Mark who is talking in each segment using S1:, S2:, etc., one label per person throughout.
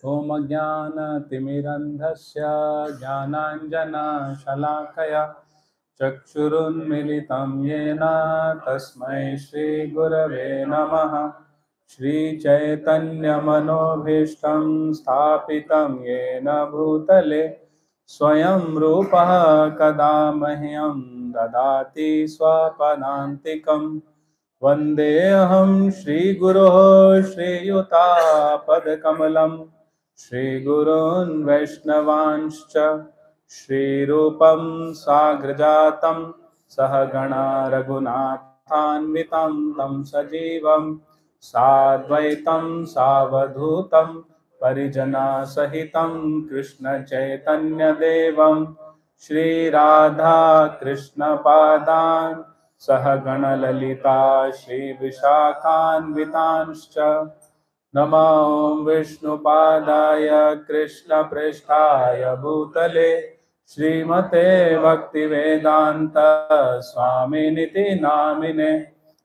S1: ॐ अज्ञानतिमिरन्धस्य ज्ञानाञ्जनशलाकया चक्षुरुन्मिलितं येन तस्मै श्रीगुरवे नमः। श्रीचैतन्यमनोभीष्टं स्थापितं येन भूतले स्वयं रूपः कदा मह्यं ददाति स्वपदान्तिकम्। वन्देऽहं श्रीगुरोः श्रीयुतापदकमलं श्रीगुरून् वैष्णवांश्च श्रीरूपं साग्रजातं सहगणा रघुनाथान्वितं तं सजीवं साद्वैतं सावधूतं परिजनसहितं कृष्णचैतन्यदेवं श्रीराधा कृष्णपादान् सहगणललिता श्रीविशाखान्वितांश्च नमो विष्णुपादाय कृष्णप्रेष्ठाय भूतले श्रीमते भक्तिवेदांत स्वामिनिति नामिने।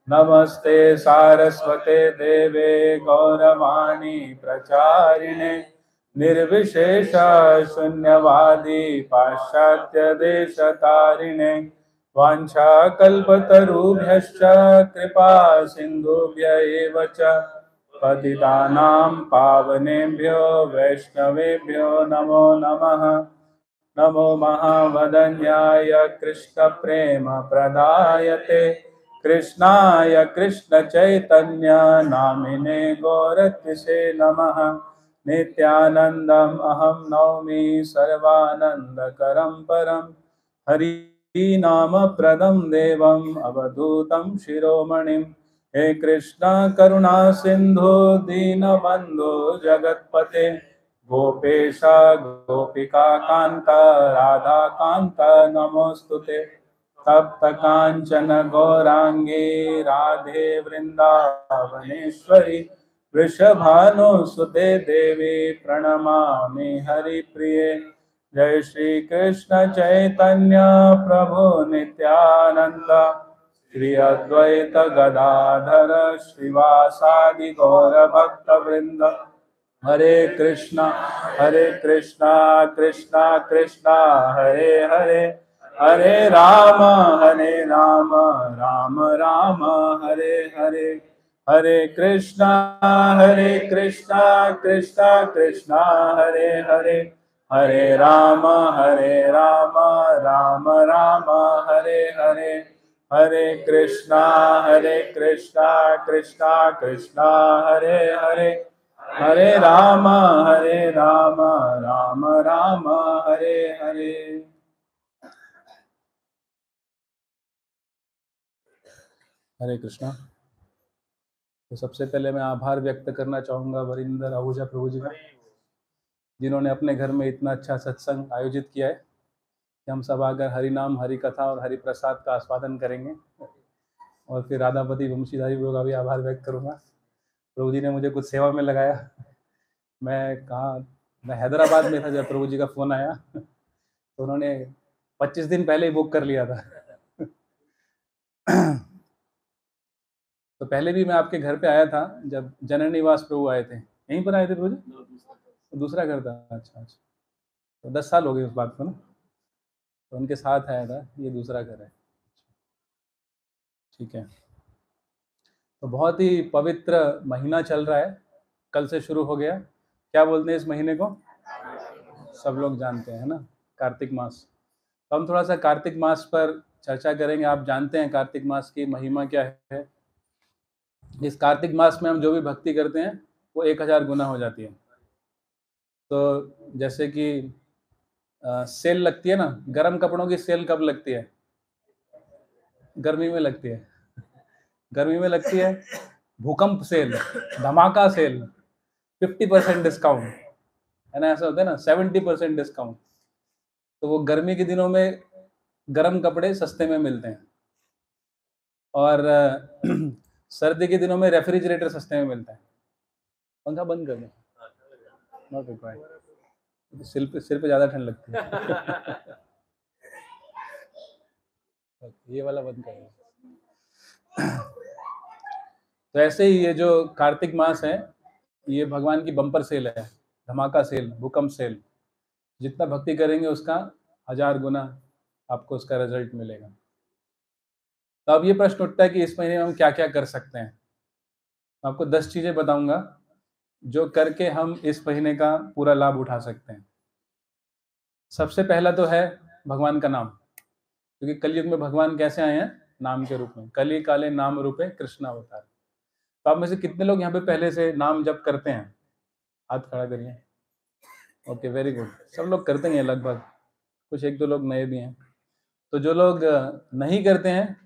S1: नमस्ते सारस्वते देवे गौरवाणी प्रचारिणे निर्विशेष शून्यवादी पाश्चात्य देशतारिणे वाञ्छाकल्पतरुभ्यश्च कृपा सिन्धुभ्य एव च पतितानां पावनेभ्यो वैष्णवेभ्यो नमो नमः। नमो महावदन्याय कृष्णप्रेमप्रदायते कृष्णाय कृष्णचैतन्य नामिने गौरत्से नमः। नित्यानन्दम् अहं नौमि सर्वानन्दकरं परं हरिनाम प्रदं देवम् अवधूतं शिरोमणिं। हे कृष्णा करुणा सिंधु दीनबंधु जगत्पते गोपेश गोपिका कांत राधा कांत नमोस्तुते। तप्त कांचन गौरांगी राधे वृंदावनेश्वरी वृषभानुसुते देवी प्रणमामि हरिप्रिये। जय श्री कृष्ण चैतन्य प्रभु नित्यानंद श्री अद्वैत गदाधर श्रीवासादि गौर भक्त वृंद। हरे कृष्णा कृष्णा कृष्णा हरे हरे हरे राम राम राम हरे हरे। हरे कृष्णा कृष्णा कृष्णा हरे हरे हरे राम राम राम हरे हरे। हरे कृष्णा कृष्णा कृष्णा हरे हरे हरे राम राम राम हरे हरे। हरे कृष्णा। तो सबसे पहले मैं आभार व्यक्त करना चाहूँगा वरिंदर आहूजा प्रभु जी का, जिन्होंने अपने घर में इतना अच्छा सत्संग आयोजित किया है कि हम सब आकर हरि नाम हरि कथा और हरि प्रसाद का आस्वादन करेंगे। और फिर राधापति वंशीधारी प्रभु का भी आभार व्यक्त करूँगा। प्रभु जी ने मुझे कुछ सेवा में लगाया। मैं हैदराबाद में था जब प्रभु जी का फ़ोन आया, तो उन्होंने 25 दिन पहले ही बुक कर लिया था। तो पहले भी मैं आपके घर पे आया था जब जनन निवास प्रभु आए थे। यहीं पर आए थे प्रभु जी? दूसरा घर था। अच्छा। तो 10 साल हो गए उस बात को ना। तो उनके साथ आया था। ये दूसरा घर है। ठीक है। तो बहुत ही पवित्र महीना चल रहा है, कल से शुरू हो गया। क्या बोलते हैं इस महीने को? सब लोग जानते हैं ना, कार्तिक मास। तो हम थोड़ा सा कार्तिक मास पर चर्चा करेंगे। आप जानते हैं कार्तिक मास की महिमा क्या है। इस कार्तिक मास में हम जो भी भक्ति करते हैं वो 1000 गुना हो जाती है। तो जैसे कि सेल लगती है ना, गर्म कपड़ों की सेल कब लगती है? गर्मी में लगती है। गर्मी में लगती है। भूकंप सेल, धमाका सेल, 50% डिस्काउंट है ना, ऐसा होता है ना, 70% डिस्काउंट। तो वो गर्मी के दिनों में गर्म कपड़े सस्ते में मिलते हैं, और सर्दी के दिनों में रेफ्रिजरेटर सस्ते में मिलता है। पंखा बंद कर दें, नॉट रिक्वायर्ड। सिर पे ज़्यादा ठंड लगती है। ये वाला बंद कर दें। तो ऐसे ही ये जो कार्तिक मास है, ये भगवान की बम्पर सेल है। धमाका सेल, भूकंप सेल। जितना भक्ति करेंगे उसका 1000 गुना आपको उसका रिजल्ट मिलेगा। तो अब ये प्रश्न उठता है कि इस महीने में हम क्या-क्या कर सकते हैं? आपको 10 चीज़ें बताऊँगा, जो करके हम इस महीने का पूरा लाभ उठा सकते हैं। सबसे पहला तो है भगवान का नाम, क्योंकि कलयुग में भगवान कैसे आए हैं? नाम के रूप में। कली काले नाम रूपे कृष्ण अवतार। तो आप में से कितने लोग यहाँ पे पहले से नाम जप करते हैं? हाथ खड़ा करिए। Okay, very good. सब लोग करते ही हैं लगभग, कुछ 1-2 लोग नए भी हैं। तो जो लोग नहीं करते हैं,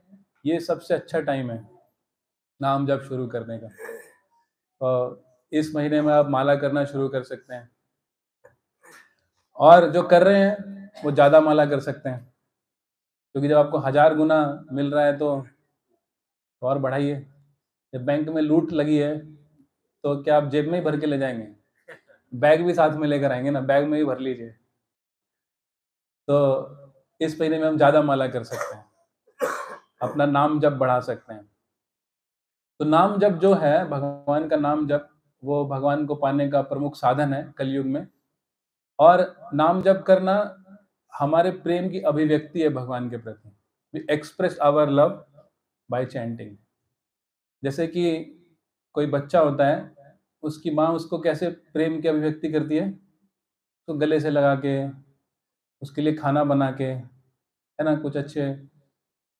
S1: ये सबसे अच्छा टाइम है नाम जप शुरू करने का। इस महीने में आप माला करना शुरू कर सकते हैं, और जो कर रहे हैं वो ज़्यादा माला कर सकते हैं, क्योंकि जब आपको 1000 गुना मिल रहा है तो और बढ़ाइए। जब बैंक में लूट लगी है तो क्या आप जेब में ही भर के ले जाएंगे? बैग भी साथ में लेकर आएंगे ना, बैग में ही भर लीजिए। तो इस महीने में हम ज़्यादा माला कर सकते हैं, अपना नाम जप बढ़ा सकते हैं। तो नाम जप जो है, भगवान का नाम जप, वो भगवान को पाने का प्रमुख साधन है कलयुग में। और नाम जप करना हमारे प्रेम की अभिव्यक्ति है भगवान के प्रति। We express our love by chanting. जैसे कि कोई बच्चा होता है, उसकी माँ उसको कैसे प्रेम की अभिव्यक्ति करती है? तो गले से लगा के, उसके लिए खाना बना के, है ना, कुछ अच्छे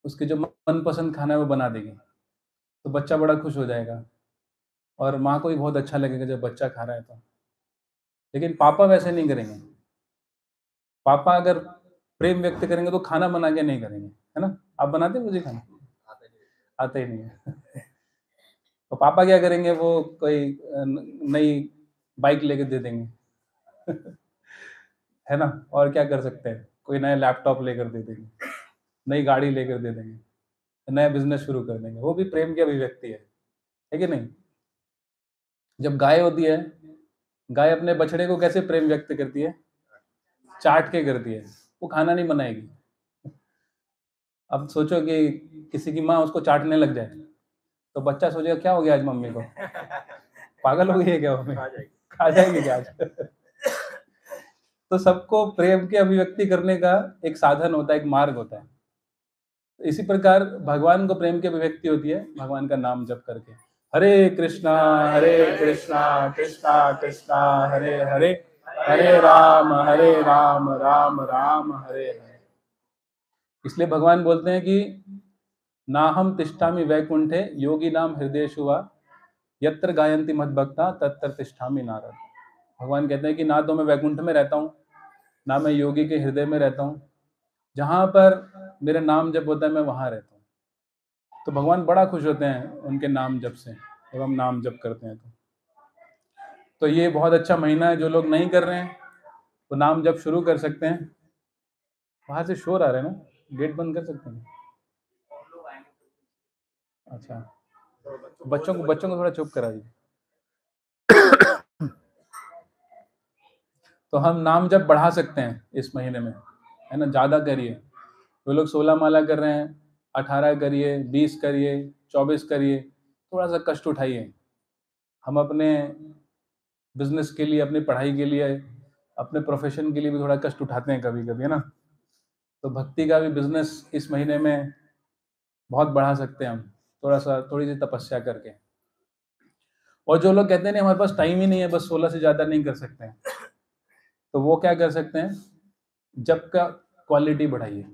S1: उसके जो मनपसंद खाना है वो बना देगी, तो बच्चा बड़ा खुश हो जाएगा और माँ को भी बहुत अच्छा लगेगा जब बच्चा खा रहा है तो। लेकिन पापा वैसे नहीं करेंगे। पापा अगर प्रेम व्यक्त करेंगे तो खाना बना के नहीं करेंगे, है ना? आप बनाते हैं मुझे खाना? आता ही नहीं है। तो पापा क्या करेंगे, वो कोई नई बाइक लेके दे देंगे। है ना? और क्या कर सकते हैं? कोई नया लैपटॉप लेकर दे देंगे, नई गाड़ी लेकर दे देंगे, नया बिज़नेस शुरू कर देंगे। वो भी प्रेम की अभिव्यक्ति है कि नहीं? जब गाय होती है, गाय अपने बछड़े को कैसे प्रेम व्यक्त करती है? चाट के करती है, वो खाना नहीं बनाएगी। अब सोचो कि किसी की माँ उसको चाटने लग जाए, तो बच्चा सोचेगा क्या हो गया आज मम्मी को? पागल हो गई है क्या मम्मी? खा जाएगी क्या आज? तो सबको प्रेम की अभिव्यक्ति करने का एक साधन होता है, एक मार्ग होता है। इसी प्रकार भगवान को प्रेम की अभिव्यक्ति होती है भगवान का नाम जप करके। हरे कृष्णा कृष्णा कृष्णा हरे हरे, हरे राम राम राम हरे हरे। इसलिए भगवान बोलते हैं कि नाहम तिष्ठामि वैकुंठे योगी नाम हृदयेषु वा यत्र गायन्ति मद्भक्ता तत्र तिष्ठामि नारद। भगवान कहते हैं कि ना तो मैं वैकुंठ में रहता हूँ, ना मैं योगी के हृदय में रहता हूँ। जहाँ पर मेरा नाम जप होता है मैं वहाँ रहता हूँ। तो भगवान बड़ा खुश होते हैं उनके नाम जप से, जब हम नाम जप करते हैं तो ये बहुत अच्छा महीना है। जो लोग नहीं कर रहे हैं वो नाम जप शुरू कर सकते हैं। बाहर से शोर आ रहा है ना, गेट बंद कर सकते हैं? अच्छा, बच्चों को थोड़ा चुप करा दीजिए। तो हम नाम जप बढ़ा सकते हैं इस महीने में, है ना? ज़्यादा करिए। जो लोग 16 माला कर रहे हैं, 18 करिए, 20 करिए, 24 करिए, थोड़ा सा कष्ट उठाइए। हम अपने बिजनेस के लिए, अपनी पढ़ाई के लिए, अपने प्रोफेशन के लिए भी थोड़ा कष्ट उठाते हैं कभी-कभी, है ना? तो भक्ति का भी बिजनेस इस महीने में बहुत बढ़ा सकते हैं हम, थोड़ी सी तपस्या करके। और जो लोग कहते हैं नहीं हमारे पास टाइम ही नहीं है, बस 16 से ज़्यादा नहीं कर सकते हैं, तो वो क्या कर सकते हैं? जप का क्वालिटी बढ़ाइए,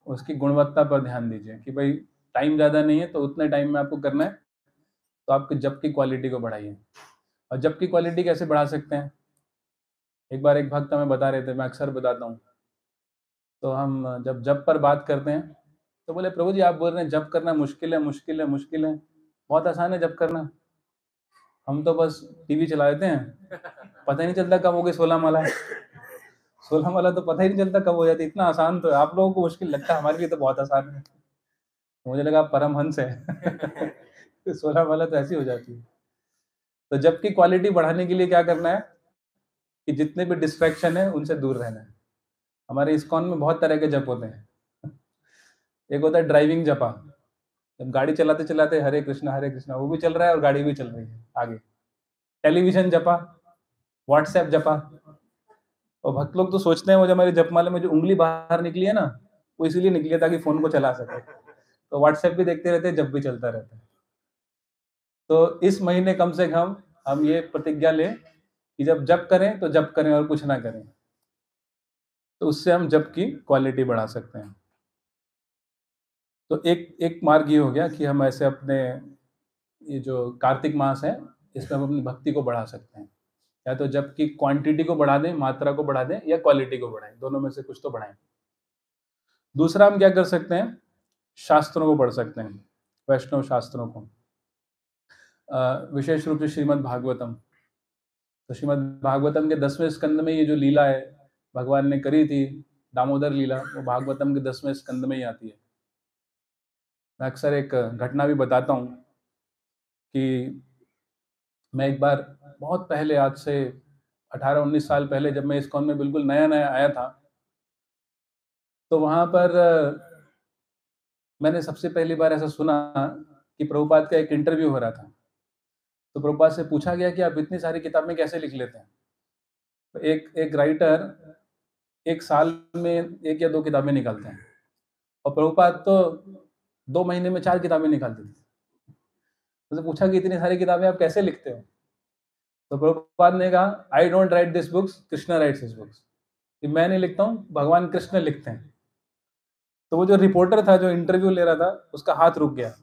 S1: उसकी गुणवत्ता पर ध्यान दीजिए कि भाई टाइम ज़्यादा नहीं है तो उतने टाइम में आपको करना है, तो आपके जप की क्वालिटी को बढ़ाइए। और जप की क्वालिटी कैसे बढ़ा सकते हैं? एक बार एक भक्त हमें बता रहे थे, मैं अक्सर बताता हूँ। तो हम जब जप पर बात करते हैं तो बोले प्रभु जी आप बोल रहे हैं जप करना मुश्किल है, मुश्किल है, मुश्किल है, बहुत आसान है जप करना। हम तो बस टीवी चला देते हैं, पता ही नहीं चलता कब हो गई 16 माला। 16 माला तो पता ही नहीं चलता कब हो जाती, इतना आसान तो है। आप लोगों को मुश्किल लगता है, हमारे लिए तो बहुत आसान है। मुझे लगा आप परमहंस है। 16 माला तो ऐसी हो जाती है। तो जप की क्वालिटी बढ़ाने के लिए क्या करना है कि जितने भी डिस्ट्रैक्शन है उनसे दूर रहना है। हमारे इस्कॉन में बहुत तरह के जप होते हैं। एक होता है ड्राइविंग जपा, जब गाड़ी चलाते चलाते हरे कृष्णा वो भी चल रहा है और गाड़ी भी चल रही है आगे। टेलीविजन जपा, व्हाट्सएप जपा। और भक्त लोग तो सोचते हैं वो जो हमारी जपमाला में जो उंगली बाहर निकली है ना, वो इसीलिए निकली है ताकि फोन को चला सके। तो व्हाट्सएप भी देखते रहते हैं, जब भी चलता रहता है। तो इस महीने कम से कम हम ये प्रतिज्ञा लें कि जब जप करें तो जप करें और कुछ ना करें। तो उससे हम जप की क्वालिटी बढ़ा सकते हैं। तो एक एक मार्ग ये हो गया कि हम ऐसे अपने ये जो कार्तिक मास है, इसमें हम अपनी भक्ति को बढ़ा सकते हैं। या तो जप की क्वांटिटी को बढ़ा दें, मात्रा को बढ़ा दें, या क्वालिटी को बढ़ाएं, दोनों में से कुछ तो बढ़ाएं। दूसरा हम क्या कर सकते हैं, शास्त्रों को पढ़ सकते हैं, वैष्णव शास्त्रों को, विशेष रूप से श्रीमद् भागवतम। तो श्रीमद् भागवतम के 10वें स्कंद में ये जो लीला है भगवान ने करी थी, दामोदर लीला, वो भागवतम के 10वें स्कंद में ही आती है। मैं अक्सर एक घटना भी बताता हूँ कि मैं एक बार बहुत पहले, आज से 18-19 साल पहले, जब मैं इस्कॉन में बिल्कुल नया नया आया था, तो वहाँ पर मैंने सबसे पहली बार ऐसा सुना कि प्रभुपाद का एक इंटरव्यू हो रहा था। तो प्रभुपाद से पूछा गया कि आप इतनी सारी किताबें कैसे लिख लेते हैं। तो एक राइटर एक साल में 1 या 2 किताबें निकालते हैं, और प्रभुपाद तो 2 महीने में 4 किताबें निकालते थे। मुझसे पूछा कि इतनी सारी किताबें आप कैसे लिखते हो? तो प्रभुपाद ने कहा, I don't write this books, Krishna rights this books. कि मैं नहीं लिखता हूँ, भगवान कृष्ण लिखते हैं। तो वो जो रिपोर्टर था जो इंटरव्यू ले रहा था, उसका हाथ रुक गया।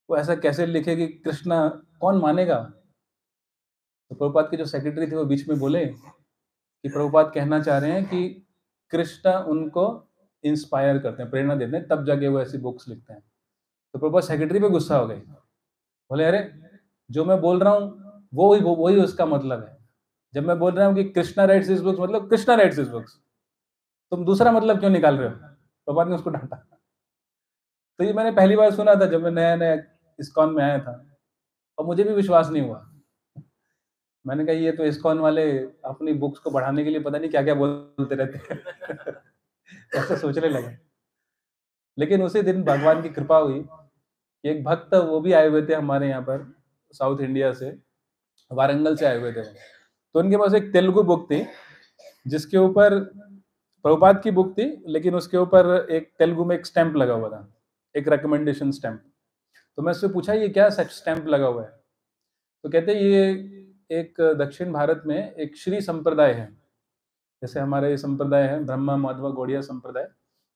S1: वो ऐसा कैसे लिखे कि कृष्णा, कौन मानेगा? तो प्रभुपाद के जो सेक्रेटरी थे वो बीच में बोले कि प्रभुपाद कहना चाह रहे हैं कि कृष्णा उनको इंस्पायर करते हैं, प्रेरणा देते हैं, तब जाके वो ऐसी बुक्स लिखते हैं। तो प्रभुपाद सेक्रेटरी पे गुस्सा हो गए, बोले अरे, जो मैं बोल रहा हूँ वही उसका मतलब है। जब मैं बोल रहा हूँ कि कृष्णा राइट्स दिस बुक्स, मतलब कृष्णा राइट्स दिस बुक्स, तुम दूसरा मतलब क्यों निकाल रहे हो? प्रभुपाद ने उसको डांटा। तो ये मैंने पहली बार सुना था जब मैं नया नया इस्कॉन में आया था, और मुझे भी विश्वास नहीं हुआ। मैंने कहा ये तो इस्कॉन वाले अपनी बुक्स को बढ़ाने के लिए पता नहीं क्या क्या बोलते रहते हैं। ऐसा सोचने लगा। लेकिन उसी दिन भगवान की कृपा हुई कि एक भक्त, वो भी आए हुए थे हमारे यहाँ पर, साउथ इंडिया से, वारंगल से आए हुए थे वो। तो उनके पास एक तेलुगु बुक थी जिसके ऊपर प्रभुपाद की बुक थी, लेकिन उसके ऊपर एक तेलुगु में एक स्टैंप लगा हुआ था, एक रिकमेंडेशन स्टैंप। तो मैं उससे पूछा ये क्या स्टैंप लगा हुआ है? तो कहते ये एक दक्षिण भारत में एक श्री संप्रदाय है, जैसे हमारे संप्रदाय है ब्रह्मा माधवा गौड़िया संप्रदाय,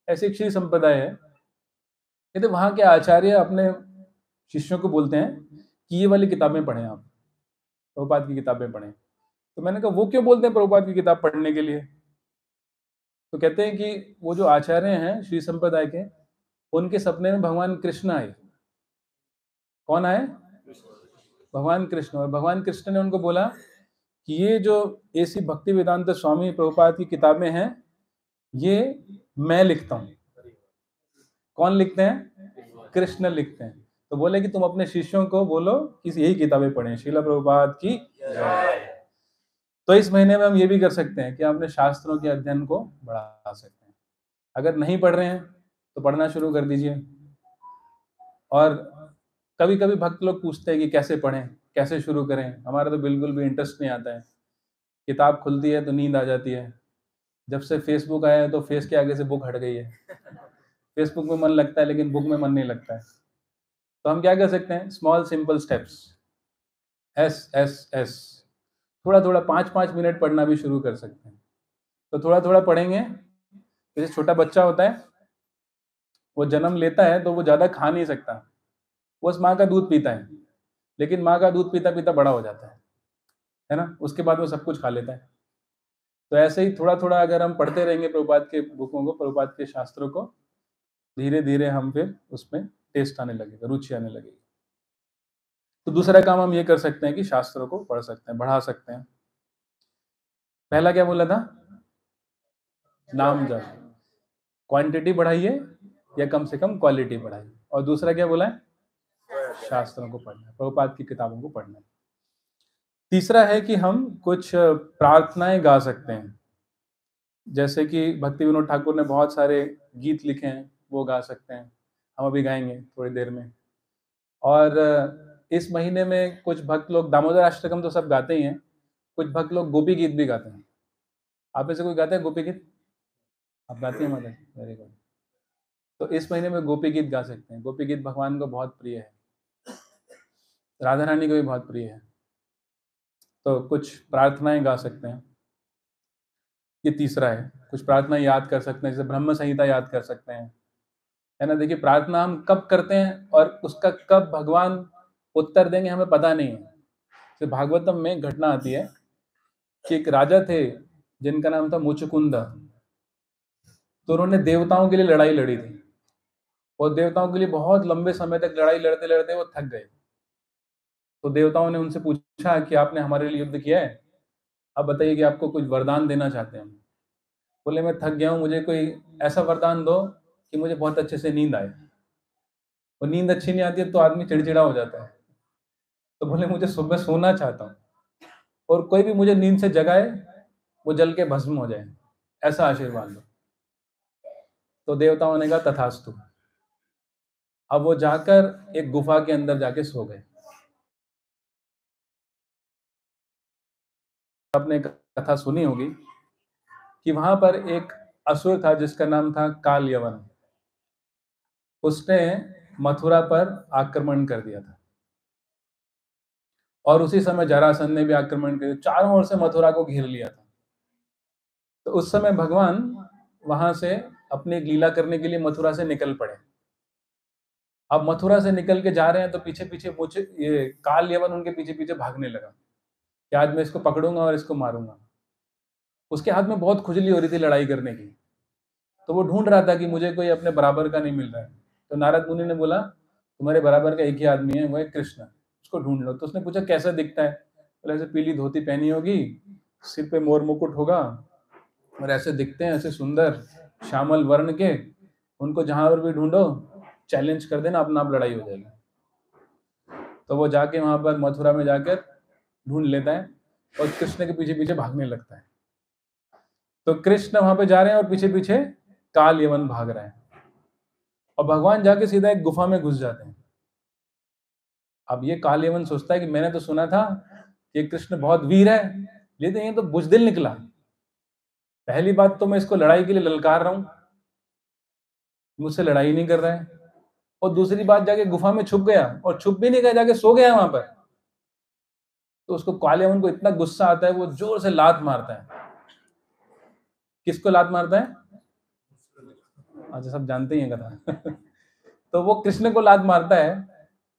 S1: ऐसे एक श्री संप्रदाय है। कहते वहाँ के आचार्य अपने शिष्यों को बोलते हैं कि ये वाली किताबें पढ़ें, आप प्रभुपाद की किताबें पढ़ें। तो मैंने कहा वो क्यों बोलते हैं प्रभुपाद की किताब पढ़ने के लिए? तो कहते हैं कि वो जो आचार्य हैं श्री संप्रदाय के, उनके सपने में भगवान कृष्ण आए। कौन आए? भगवान कृष्ण। और भगवान कृष्ण ने उनको बोला कि ये जो ऐसी भक्ति वेदांत स्वामी प्रभुपाद की किताबें हैं, ये मैं लिखता हूँ। कौन लिखते हैं? कृष्ण लिखते हैं। तो बोले कि तुम अपने शिष्यों को बोलो कि यही किताबें पढ़ें, श्रील प्रभुपाद की जय। तो इस महीने में हम ये भी कर सकते हैं कि हम अपने शास्त्रों के अध्ययन को बढ़ा सकते हैं। अगर नहीं पढ़ रहे हैं तो पढ़ना शुरू कर दीजिए। और कभी कभी भक्त लोग पूछते हैं कि कैसे पढ़ें, कैसे शुरू करें। हमारा तो बिल्कुल भी इंटरेस्ट नहीं आता है। किताब खुलती है तो नींद आ जाती है। जब से फेसबुक आया है तो फेस के आगे से बुक हट गई है। फेसबुक में मन लगता है लेकिन बुक में मन नहीं लगता है। तो हम क्या कर सकते हैं? Small simple steps, S S S. थोड़ा थोड़ा 5-5 मिनट पढ़ना भी शुरू कर सकते हैं। तो थोड़ा थोड़ा पढ़ेंगे। जैसे छोटा बच्चा होता है, वो जन्म लेता है तो वो ज़्यादा खा नहीं सकता, वो उस माँ का दूध पीता है, लेकिन माँ का दूध पीता पीता बड़ा हो जाता है ना? उसके बाद वो सब कुछ खा लेता है। तो ऐसे ही थोड़ा थोड़ा अगर हम पढ़ते रहेंगे प्रभुपाद के बुकों को, प्रभुपाद के शास्त्रों को, धीरे धीरे हम फिर उसमें टेस्ट आने लगेगा, रुचि आने लगेगी। तो दूसरा काम हम ये कर सकते हैं कि शास्त्रों को पढ़ सकते हैं, बढ़ा सकते हैं। पहला क्या बोला था? नाम जप। क्वांटिटी बढ़ाइए या कम से कम क्वालिटी बढ़ाइए। और दूसरा क्या बोला है? शास्त्रों को पढ़ना है, प्रभुपाद की किताबों को पढ़ना है। तीसरा है कि हम कुछ प्रार्थनाएं गा सकते हैं। जैसे कि भक्ति विनोद ठाकुर ने बहुत सारे गीत लिखे हैं, वो गा सकते हैं। हम अभी गाएंगे थोड़ी देर में। और इस महीने में कुछ भक्त लोग दामोदर अष्टकम तो सब गाते ही हैं, कुछ भक्त लोग गोपी गीत भी गाते हैं। आप में से कोई गाता है गोपी गीत? आप गाती हैं माता जी? Very good. तो इस महीने में गोपी गीत गा सकते हैं। गोपी गीत भगवान को बहुत प्रिय है, राधा रानी को भी बहुत प्रिय है। तो कुछ प्रार्थनाएं गा सकते हैं। ये तीसरा है। कुछ प्रार्थना याद कर सकते हैं, जैसे ब्रह्म संहिता याद कर सकते हैं, है ना। देखिए, प्रार्थना हम कब करते हैं और उसका कब भगवान उत्तर देंगे हमें पता नहीं है। जैसे भागवतम में घटना आती है कि एक राजा थे जिनका नाम था मुचुकुंद। तो उन्होंने देवताओं के लिए लड़ाई लड़ी थी और देवताओं के लिए बहुत लंबे समय तक लड़ाई लड़ते लड़ते वो थक गए। तो देवताओं ने उनसे पूछा कि आपने हमारे लिए युद्ध किया है, अब बताइए कि आपको कुछ वरदान देना चाहते हैं हम। बोले, मैं थक गया हूँ, मुझे कोई ऐसा वरदान दो कि मुझे बहुत अच्छे से नींद आए। और नींद अच्छी नहीं आती है तो आदमी चिड़चिड़ा हो जाता है। तो बोले, मुझे सुबह सोना चाहता हूँ और कोई भी मुझे नींद से जगाए, वो जल के भस्म हो जाए, ऐसा आशीर्वाद दो। तो देवताओं ने कहा तथास्तु। अब वो जाकर एक गुफा के अंदर जाके सो गए। आपने कथा सुनी होगी कि वहां पर एक असुर था जिसका नाम था काल यवन। उसने मथुरा पर आक्रमण कर दिया था और उसी समय जरासंध ने भी आक्रमण कर दिया, चारों ओर से मथुरा को घेर लिया था। तो उस समय भगवान वहां से अपनी लीला करने के लिए मथुरा से निकल पड़े। अब मथुरा से निकल के जा रहे हैं तो पीछे पीछे मुझे ये काल यवन उनके पीछे पीछे भागने लगा कि आज मैं इसको पकड़ूंगा और इसको मारूंगा। उसके हाथ में बहुत खुजली हो रही थी लड़ाई करने की। तो वो ढूंढ रहा था कि मुझे कोई अपने बराबर का नहीं मिल रहा है। तो नारद मुनि ने बोला, तुम्हारे बराबर का एक ही आदमी है, वो है कृष्ण, उसको ढूंढ लो। तो उसने पूछा कैसा दिखता है? बोले, ऐसे पीली धोती पहनी होगी, सिर पे मोर मुकुट होगा और ऐसे दिखते हैं, ऐसे सुंदर श्यामल वर्ण के। उनको जहां पर भी ढूंढो, चैलेंज कर देना, अपना आप लड़ाई हो जाएगी। तो वो जाके वहां पर मथुरा में जाकर ढूंढ लेता है और कृष्ण के पीछे पीछे भागने लगता है। तो कृष्ण वहां पे जा रहे हैं और पीछे पीछे काल यवन भाग रहा है और भगवान जाके सीधा एक गुफा में घुस जाते हैं। अब ये काल यवन सोचता है कि मैंने तो सुना था कि कृष्ण बहुत वीर है, लेकिन ये तो बुजदिल निकला। पहली बात तो मैं इसको लड़ाई के लिए ललकार रहा हूं, मुझसे लड़ाई नहीं कर रहा है, और दूसरी बात जाके गुफा में छुप गया और छुप भी नहीं गया, जाके सो गया वहां पर। तो उसको काल यवन को इतना गुस्सा आता है, वो जोर से लात मारता है। किसको लात मारता है? अच्छा, सब जानते ही हैं कथा। तो वो कृष्ण को लात मारता है,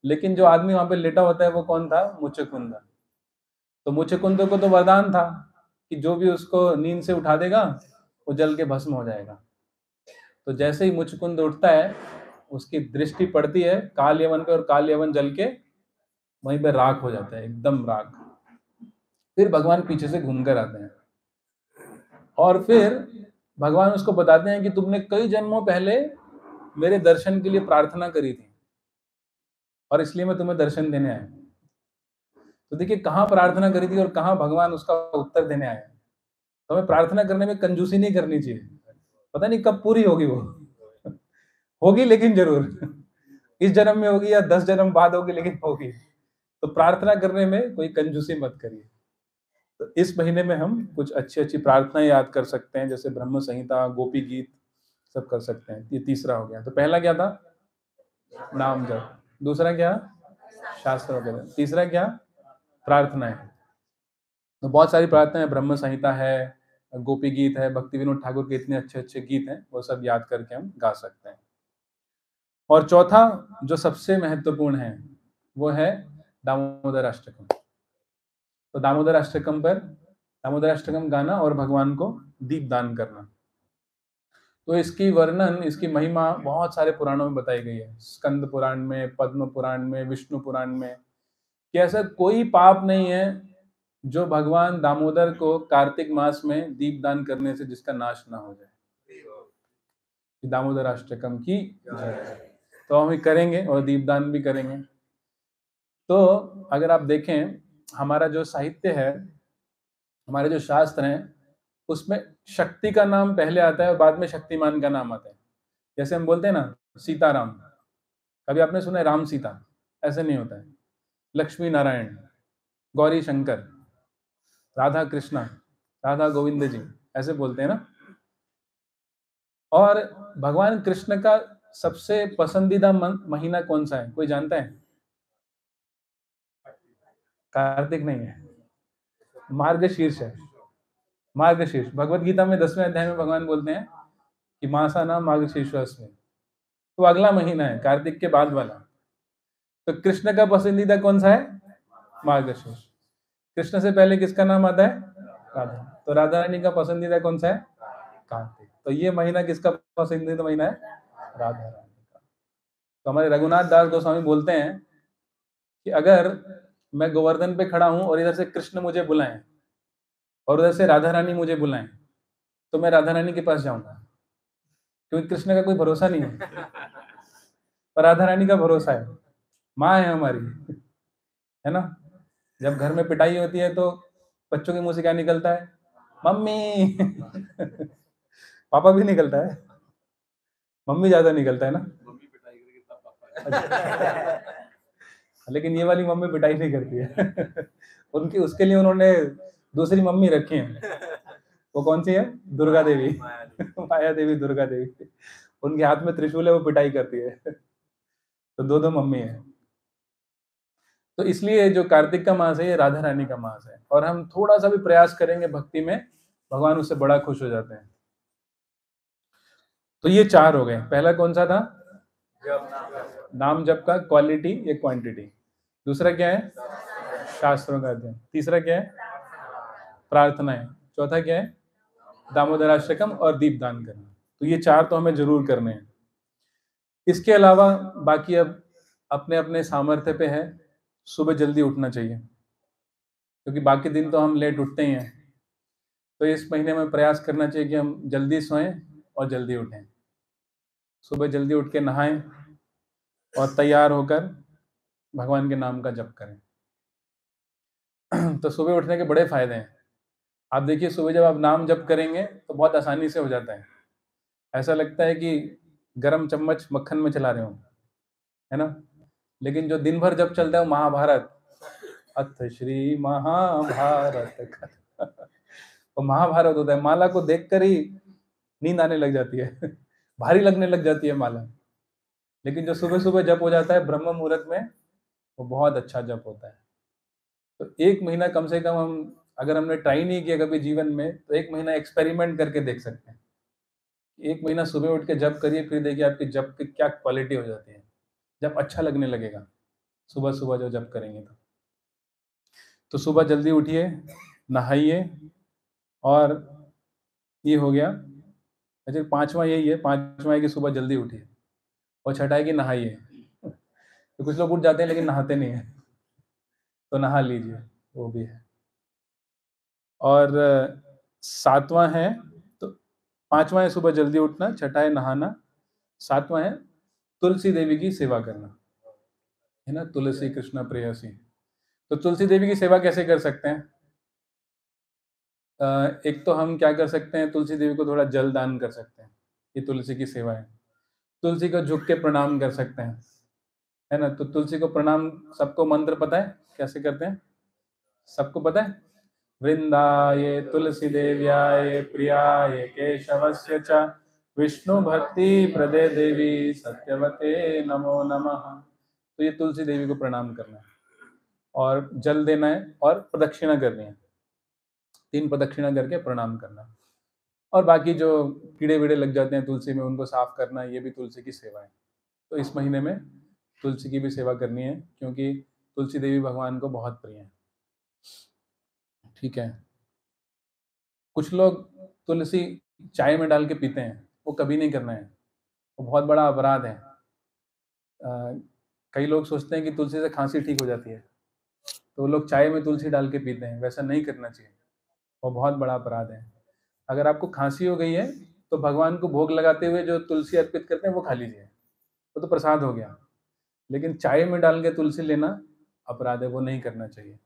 S1: लेकिन जो आदमी वहां पे लेटा होता है वो कौन था? मुचकुंद। तो मुचकुंद को तो वरदान था कि जो भी उसको नींद से उठा देगा वो जल के भस्म हो जाएगा। तो जैसे ही मुचकुंद उठता है, उसकी दृष्टि पड़ती है काल यवन पे और काल यवन जल के वहीं पे राख हो जाता है, एकदम राख। फिर भगवान पीछे से घूम कर आते हैं और फिर भगवान उसको बताते हैं कि तुमने कई जन्मों पहले मेरे दर्शन के लिए प्रार्थना करी थी और इसलिए मैं तुम्हें दर्शन देने आया। तो देखिए, कहाँ प्रार्थना करी थी और कहाँ भगवान उसका उत्तर देने आया। तो हमें प्रार्थना करने में कंजूसी नहीं करनी चाहिए। पता नहीं कब पूरी होगी वो। होगी लेकिन जरूर। इस जन्म में होगी या 10 जन्म बाद होगी, लेकिन होगी। तो प्रार्थना करने में कोई कंजूसी मत करिए। तो इस महीने में हम कुछ अच्छी अच्छी प्रार्थनाएं याद कर सकते हैं, जैसे ब्रह्म संहिता, गोपी गीत, सब कर सकते हैं। ये तीसरा हो गया। तो पहला क्या था? नाम जप। दूसरा क्या? शास्त्र वगैरह। तीसरा क्या? प्रार्थनाएं। तो बहुत सारी प्रार्थनाएं, ब्रह्म संहिता है, गोपी गीत है, भक्ति विनोद ठाकुर के इतने अच्छे अच्छे गीत हैं, वो सब याद करके हम गा सकते हैं। और चौथा जो सबसे महत्वपूर्ण है वो है दामोदर अष्टकम। तो दामोदर अष्टकम गाना और भगवान को दीप दान करना। तो इसकी वर्णन, इसकी महिमा बहुत सारे पुराणों में बताई गई है। स्कंद पुराण में, पद्म पुराण में, विष्णु पुराण में, कि ऐसा कोई पाप नहीं है जो भगवान दामोदर को कार्तिक मास में दीपदान करने से जिसका नाश ना हो जाए। दामोदर अष्टकम की जय। तो हम करेंगे और दीपदान भी करेंगे। तो अगर आप देखें, हमारा जो साहित्य है, हमारे जो शास्त्र हैं, उसमें शक्ति का नाम पहले आता है और बाद में शक्तिमान का नाम आता है। जैसे हम बोलते हैं ना सीताराम, कभी आपने सुना है राम सीता? ऐसे नहीं होता है। लक्ष्मी नारायण, गौरी शंकर, राधा कृष्णा, राधा गोविंद जी ऐसे बोलते हैं ना। और भगवान कृष्ण का सबसे पसंदीदा महीना कौन सा है, कोई जानता है? कार्तिक नहीं है, मार्गशीर्ष है। मार्गशीर्ष, भगवत गीता में 10वें अध्याय में भगवान बोलते हैं कि मासा नाम मार्गशीर्षोऽस्मि, तो अगला महीना है कार्तिक के बाद वाला। तो कृष्ण का पसंदीदा कौन सा है? मार्गशीर्ष। कृष्ण से पहले किसका नाम आता है? राधा। तो राधा रानी का पसंदीदा कौन सा है? कार्तिक। तो ये महीना किसका पसंदीदा महीना है? राधा रानी का। तो हमारे रघुनाथ दास गोस्वामी बोलते हैं कि अगर मैं गोवर्धन पे खड़ा हूं और इधर से कृष्ण मुझे बुलाएं और उधर से राधा रानी मुझे बुलाएं, तो मैं राधा रानी के पास जाऊंगा, क्योंकि कृष्ण का कोई भरोसा नहीं है, पर राधा रानी का भरोसा है। माँ है हमारी, है ना। जब घर में पिटाई होती है तो बच्चों के मुंह से क्या निकलता है? मम्मी। पापा भी निकलता है, मम्मी ज्यादा निकलता है ना। मम्मी पिटाई करेगी तब पापा। लेकिन ये वाली मम्मी पिटाई नहीं करती है। उनकी उसके लिए उन्होंने दूसरी मम्मी रखी है। वो कौन सी है? दुर्गा देवी। माया देवी, दुर्गा देवी। उनके हाथ में त्रिशूल है, वो पिटाई करती है। तो दो दो मम्मी है। तो इसलिए जो कार्तिक का मास है ये राधा रानी का मास है, और हम थोड़ा सा भी प्रयास करेंगे भक्ति में, भगवान उससे बड़ा खुश हो जाते हैं। तो ये 4 हो गए। पहला कौन सा था? नाम जप का क्वालिटी या क्वांटिटी। दूसरा क्या है? शास्त्रों का अध्ययन। तीसरा क्या है? प्रार्थनाएं। चौथा क्या है? दामोदराष्टकम और दीपदान करना। तो ये 4 तो हमें जरूर करने हैं। इसके अलावा बाकी अब अपने अपने सामर्थ्य पे है। सुबह जल्दी उठना चाहिए, क्योंकि बाकी दिन तो हम लेट उठते ही हैं। तो इस महीने में प्रयास करना चाहिए कि हम जल्दी सोएं और जल्दी उठें। सुबह जल्दी उठ के नहाएं और तैयार होकर भगवान के नाम का जप करें। तो सुबह उठने के बड़े फायदे हैं। आप देखिए, सुबह जब आप नाम जप करेंगे तो बहुत आसानी से हो जाता है। ऐसा लगता है कि गरम चम्मच मक्खन में चला रहे हो, है ना। लेकिन जो दिन भर जब चलता है वो महाभारत, अथ श्री महाभारत का वो महाभारत होता है। माला को देखकर ही नींद आने लग जाती है। भारी लगने लग जाती है माला। लेकिन जो सुबह सुबह जप हो जाता है ब्रह्म मुहूर्त में, वो बहुत अच्छा जप होता है। तो 1 महीना कम से कम हम, अगर हमने ट्राई नहीं किया कभी जीवन में, तो 1 महीना एक्सपेरिमेंट करके देख सकते हैं। 1 महीना सुबह उठ के जप करिए, फिर देखिए आपकी जप की क्या क्वालिटी हो जाती है। जब अच्छा लगने लगेगा सुबह सुबह जो जप करेंगे तो सुबह जल्दी उठिए, नहाइए, और ये हो गया। अच्छा, 5वां यही है। 5वां है कि सुबह जल्दी उठिए, और छठा है कि नहाइए। तो कुछ लोग उठ जाते हैं लेकिन नहाते नहीं है, तो नहा लीजिए, वो भी है। और 7वां है, तो 5वां है सुबह जल्दी उठना, छठा है नहाना, 7वां है तुलसी देवी की सेवा करना, है ना। तुलसी कृष्ण प्रेयसी। तो तुलसी देवी की सेवा कैसे कर सकते हैं? एक तो हम क्या कर सकते हैं, तुलसी देवी को थोड़ा जल दान कर सकते हैं। ये तुलसी की सेवा है। तुलसी को झुक के प्रणाम कर सकते हैं, है ना। तो तुलसी को प्रणाम, सबको मंत्र पता है कैसे करते हैं? सबको पता है? वृंदाये तुलसी देव्याय प्रियाय केशवस्य च विष्णु भक्ति प्रदे देवी सत्यवते नमो नमः। तो ये तुलसी देवी को प्रणाम करना है, और जल देना है, और प्रदक्षिणा करनी है। 3 प्रदक्षिणा करके प्रणाम करना। और बाकी जो कीड़े वीड़े लग जाते हैं तुलसी में, उनको साफ करना, ये भी तुलसी की सेवा है। तो इस महीने में तुलसी की भी सेवा करनी है, क्योंकि तुलसी देवी भगवान को बहुत प्रिय है। ठीक है। कुछ लोग तुलसी चाय में डाल के पीते हैं, वो कभी नहीं करना है, वो बहुत बड़ा अपराध है। कई लोग सोचते हैं कि तुलसी से खांसी ठीक हो जाती है, तो वो लोग चाय में तुलसी डाल के पीते हैं। वैसा नहीं करना चाहिए, वो बहुत बड़ा अपराध है। अगर आपको खांसी हो गई है तो भगवान को भोग लगाते हुए जो तुलसी अर्पित करते हैं वो खा लीजिए, वो तो प्रसाद हो गया। लेकिन चाय में डाल के तुलसी लेना अपराध है, वो नहीं करना चाहिए।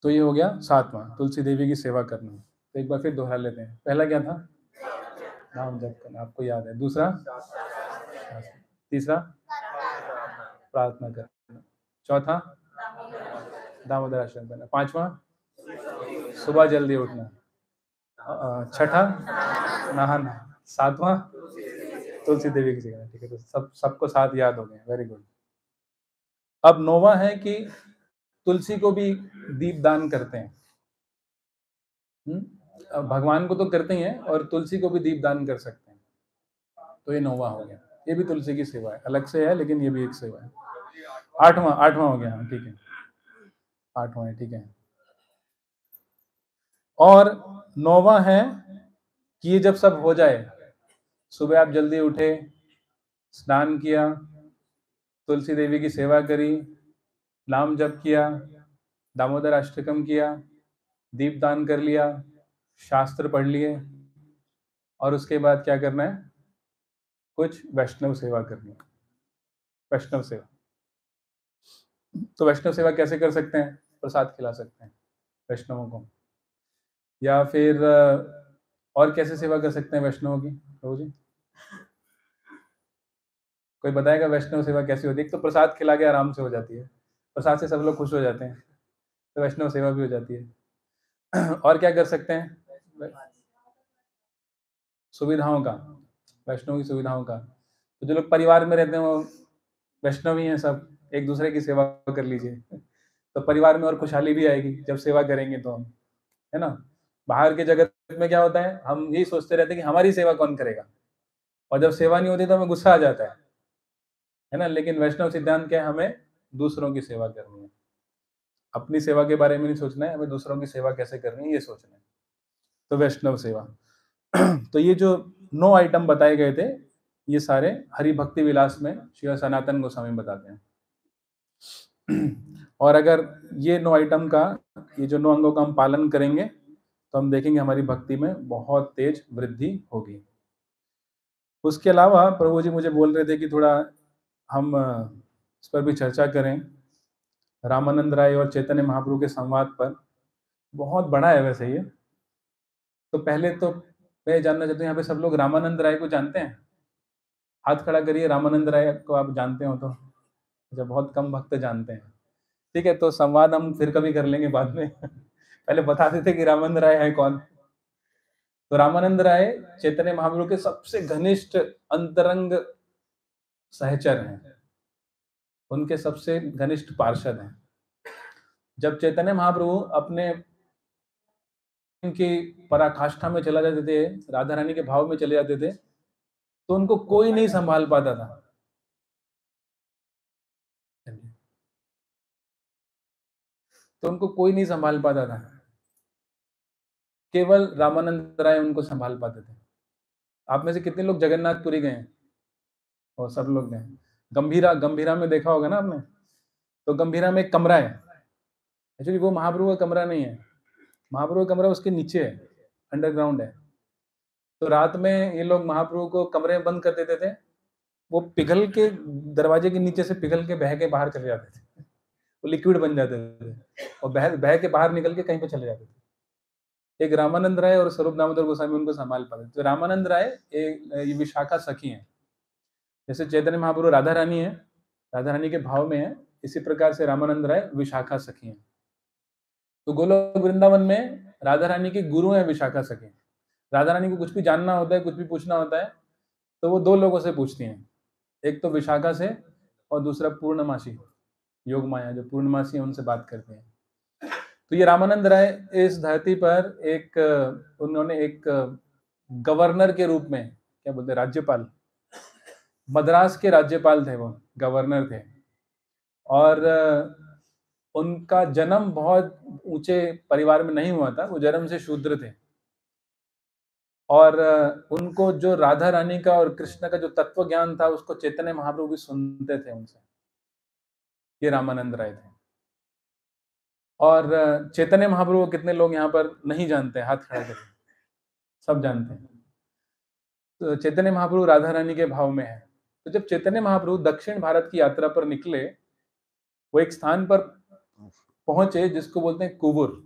S1: तो ये हो गया 7वां, तुलसी देवी की सेवा करना। तो एक बार फिर दोहरा लेते हैं। पहला क्या था? नाम जप करना, आपको याद है। दूसरा, तीसरा प्रार्थना करना, चौथा दामोदर आश्रम करना, 5वां सुबह जल्दी उठना। छठा नहाना। सातवां तुलसी देवी की जगह। ठीक है, तो सबको साथ याद हो गए। Very good. अब नौवां है कि तुलसी को भी दीप दान करते हैं। अब भगवान को तो करते ही हैं और तुलसी को भी दीप दान कर सकते हैं। तो ये नौवां हो गया। ये भी तुलसी की सेवा है, अलग से है लेकिन ये भी एक सेवा है। आठवां हो गया। हाँ ठीक है, आठवां है, ठीक है। और नौवां है कि ये जब सब हो जाए, सुबह आप जल्दी उठे, स्नान किया, तुलसी देवी की सेवा करी, नाम जप किया, दामोदर अष्टकम किया, दीप दान कर लिया, शास्त्र पढ़ लिए, और उसके बाद क्या करना है? कुछ वैष्णव सेवा करनी है। वैष्णव सेवा, तो वैष्णव सेवा कैसे कर सकते हैं? प्रसाद खिला सकते हैं वैष्णवों को, या फिर और कैसे सेवा कर सकते हैं वैष्णवों की? प्रभु जी कोई बताएगा वैष्णव सेवा कैसी होती है? एक तो प्रसाद खिला के आराम से हो जाती है, प्रसाद से सब लोग खुश हो जाते हैं, तो वैष्णव सेवा भी हो जाती है। और क्या कर सकते हैं? सुविधाओं का, वैष्णव की सुविधाओं का। तो जो लोग परिवार में रहते हैं वो वैष्णव ही हैं सब, एक दूसरे की सेवा कर लीजिए, तो परिवार में और खुशहाली भी आएगी जब सेवा करेंगे तो हम, है ना। बाहर के जगत में क्या होता है, हम यही सोचते रहते हैं कि हमारी सेवा कौन करेगा, और जब सेवा नहीं होती तो हमें गुस्सा आ जाता है ना। लेकिन वैष्णव सिद्धांत क्या है? हमें दूसरों की सेवा करनी है, अपनी सेवा के बारे में नहीं सोचना है, हमें दूसरों की सेवा कैसे करनी है ये सोचना है। तो वैष्णव सेवा। तो ये जो 9 आइटम बताए गए थे, ये सारे हरि भक्ति विलास में श्री सनातन गोस्वामी बताते हैं। और अगर ये 9 आइटम का, ये जो 9 अंगों का हम पालन करेंगे तो हम देखेंगे हमारी भक्ति में बहुत तेज वृद्धि होगी। उसके अलावा प्रभु जी मुझे बोल रहे थे कि थोड़ा हम इस पर भी चर्चा करें, रामानंद राय और चैतन्य महाप्रभु के संवाद पर। बहुत बड़ा है वैसे ये। तो पहले तो मैं जानना चाहता हूँ, यहाँ पे सब लोग रामानंद राय को जानते हैं? हाथ खड़ा करिए, रामानंद राय को आप जानते हो तो। अच्छा, बहुत कम भक्त जानते हैं। ठीक है, तो संवाद हम फिर कभी कर लेंगे बाद में। पहले बता देते कि रामानंद राय है कौन। तो रामानंद राय चैतन्य महाप्रभु के सबसे घनिष्ठ अंतरंग सहचर हैं, उनके सबसे घनिष्ठ पार्षद हैं। जब चैतन्य महाप्रभु अपने की पराकाष्ठा में चला जाते थे, राधा रानी के भाव में चले जाते थे, तो उनको कोई नहीं संभाल पाता था। तो उनको कोई नहीं संभाल पाता था, केवल रामानंद राय उनको संभाल पाते थे। आप में से कितने लोग जगन्नाथपुरी गए हैं? और सब लोग गए। गंभीरा, गंभीरा में देखा होगा ना आपने? तो गंभीरा में एक कमरा है। एक्चुअली वो महाप्रभु का कमरा नहीं है, महाप्रभु का कमरा उसके नीचे है, अंडरग्राउंड है। तो रात में ये लोग महाप्रभु को कमरे में बंद कर देते थे, वो पिघल के दरवाजे के नीचे से पिघल के बह के बाहर चले जाते थे, वो लिक्विड बन जाते थे और बह बह के बाहर निकल के कहीं पे चले जाते थे। एक रामानंद राय और स्वरूप दामोदर गोस्वामी उनको संभाल पाते। तो रामानंद राय ये विशाखा सखी हैं। जैसे चैतन्य महाप्रभु राधा रानी है, राधा रानी के भाव में है, इसी प्रकार से रामानंद राय विशाखा सखी हैं। तो गोलोक वृंदावन में राधा रानी के गुरु हैं विशाखा सखी। राधा रानी को कुछ भी जानना होता है, कुछ भी पूछना होता है, तो वो 2 लोगों से पूछती हैं, एक तो विशाखा से और दूसरा पूर्णमासी योग माया, जो पूर्णमासी है उनसे बात करते हैं। तो ये रामानंद राय इस धरती पर उन्होंने एक गवर्नर के रूप में, क्या बोलते हैं, राज्यपाल, मद्रास के राज्यपाल थे, वो गवर्नर थे। और उनका जन्म बहुत ऊंचे परिवार में नहीं हुआ था, वो जन्म से शूद्र थे। और उनको जो राधा रानी का और कृष्ण का जो तत्व ज्ञान था, उसको चैतन्य महाप्रभु भी सुनते थे उनसे। ये रामानंद राय थे। और चैतन्य महाप्रभु को कितने लोग यहाँ पर नहीं जानते? हाथ खड़ा करें। सब जानते हैं। तो चैतन्य महाप्रभु राधा रानी के भाव में है। तो जब चैतन्य महाप्रभु दक्षिण भारत की यात्रा पर निकले, वो एक स्थान पर पहुंचे जिसको बोलते हैं कुबुर।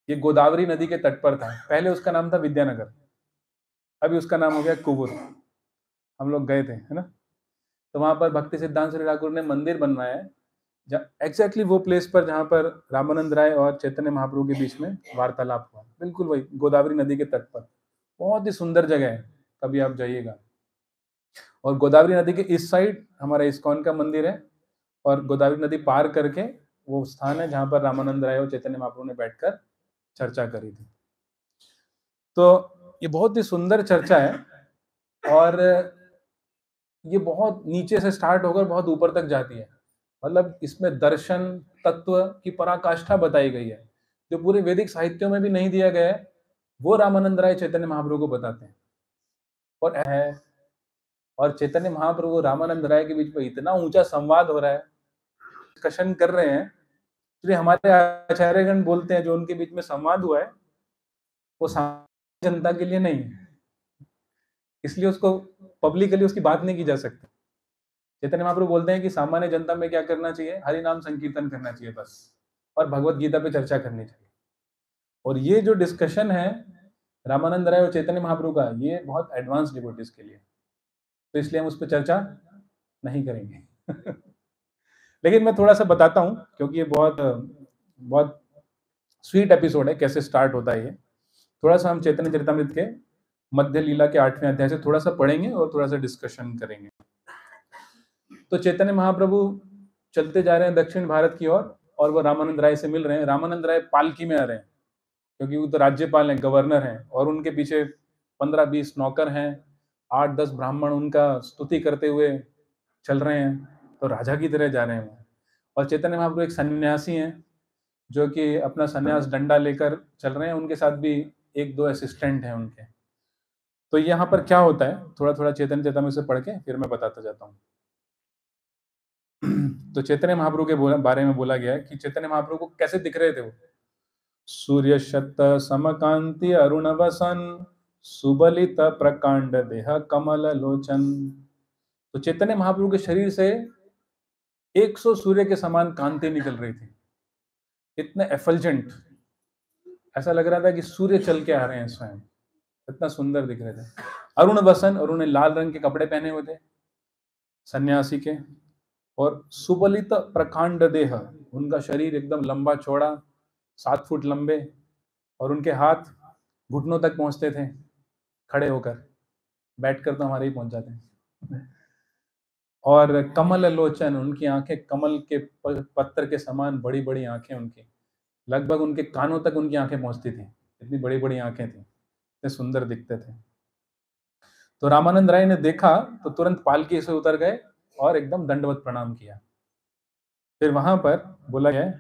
S1: ये गोदावरी नदी के तट पर था। पहले उसका नाम था विद्यानगर, अभी उसका नाम हो गया कुबुर। हम लोग गए थे, है ना। तो वहां पर भक्ति सिद्धांत श्री ठाकुर ने मंदिर बनवाया है, एग्जैक्टली वो प्लेस पर जहाँ पर रामानंद राय और चैतन्य महाप्रभु के बीच में वार्तालाप हुआ, बिल्कुल वही गोदावरी नदी के तट पर। बहुत ही सुंदर जगह है, कभी आप जाइएगा। और गोदावरी नदी के इस साइड हमारा इस्कॉन का मंदिर है, और गोदावरी नदी पार करके वो स्थान है जहाँ पर रामानंद राय और चैतन्य महाप्रभु ने बैठकर चर्चा करी थी। तो ये बहुत ही सुंदर चर्चा है, और ये बहुत नीचे से स्टार्ट होकर बहुत ऊपर तक जाती है। मतलब इसमें दर्शन तत्व की पराकाष्ठा बताई गई है, जो पूरे वैदिक साहित्यों में भी नहीं दिया गया है, वो रामानंद राय चैतन्य महाप्रभु को बताते हैं। और चैतन्य महाप्रभु रामानंद राय के बीच में इतना ऊंचा संवाद हो रहा है, डिस्कशन कर रहे हैं। इसलिए हमारे आचार्यगण बोलते हैं जो उनके बीच में संवाद हुआ है वो सामान्य जनता के लिए नहीं है, इसलिए उसको पब्लिकली उसकी बात नहीं की जा सकती। चैतन्य महाप्रभु बोलते हैं कि सामान्य जनता में क्या करना चाहिए, हरि नाम संकीर्तन करना चाहिए बस, और भगवत गीता पे चर्चा करनी चाहिए। और ये जो डिस्कशन है रामानंद राय और चैतन्य महाप्रभु का, ये बहुत एडवांस डिवोटीज के लिए, तो इसलिए हम उस पर चर्चा नहीं करेंगे। लेकिन मैं थोड़ा सा बताता हूँ, क्योंकि ये बहुत स्वीट एपिसोड है, कैसे स्टार्ट होता है ये। थोड़ा सा हम चैतन्य चरितमृत के मध्य लीला के 8वें अध्याय से थोड़ा सा पढ़ेंगे और थोड़ा सा डिस्कशन करेंगे। तो चैतन्य महाप्रभु चलते जा रहे हैं दक्षिण भारत की ओर, और वो रामानंद राय से मिल रहे हैं। रामानंद राय पालकी में आ रहे हैं, क्योंकि वो तो राज्यपाल हैं, गवर्नर हैं, और उनके पीछे 15-20 नौकर हैं, 8-10 ब्राह्मण उनका स्तुति करते हुए चल रहे हैं, तो राजा की तरह जा रहे हैं वो। और चैतन्य महाप्रभु एक सन्यासी हैं जो कि अपना सन्यास डंडा लेकर चल रहे हैं, उनके साथ भी 1-2 असिस्टेंट हैं उनके। तो यहाँ पर क्या होता है, थोड़ा थोड़ा चैतन्य चरितमृत से पढ़ के फिर मैं बताता जाता हूँ। तो चैतन्य महाप्रभु के बारे में बोला गया है कि चैतन्य महाप्रभु को कैसे दिख रहे थे वो। सूर्य शत समकांति अरुण वसन, सुबलित प्रकांड देह कमल लोचन। तो चैतन्य महाप्रभु के शरीर से 100 सूर्य के समान कांति निकल रही थी, इतने एफल्जेंट, ऐसा लग रहा था कि सूर्य चल के आ रहे हैं स्वयं, इतना सुंदर दिख रहे थे। अरुण वसन, और उन्हें लाल रंग के कपड़े पहने हुए थे सन्यासी के। और सुबलित प्रकांड देह, उनका शरीर एकदम लंबा चौड़ा, 7 फुट लंबे, और उनके हाथ घुटनों तक पहुंचते थे खड़े होकर, बैठकर तो हमारे ही पहुंच जाते हैं। और कमल लोचन, उनकी आंखें कमल के पत्र के समान बड़ी बड़ी आंखें उनकी, लगभग उनके कानों तक उनकी आंखें पहुंचती थी, इतनी बड़ी बड़ी आंखें थी, इतने सुंदर दिखते थे। तो रामानंद राय ने देखा तो तुरंत पालकी से उतर गए और एकदम दंडवत प्रणाम किया। फिर वहां पर बोला गया,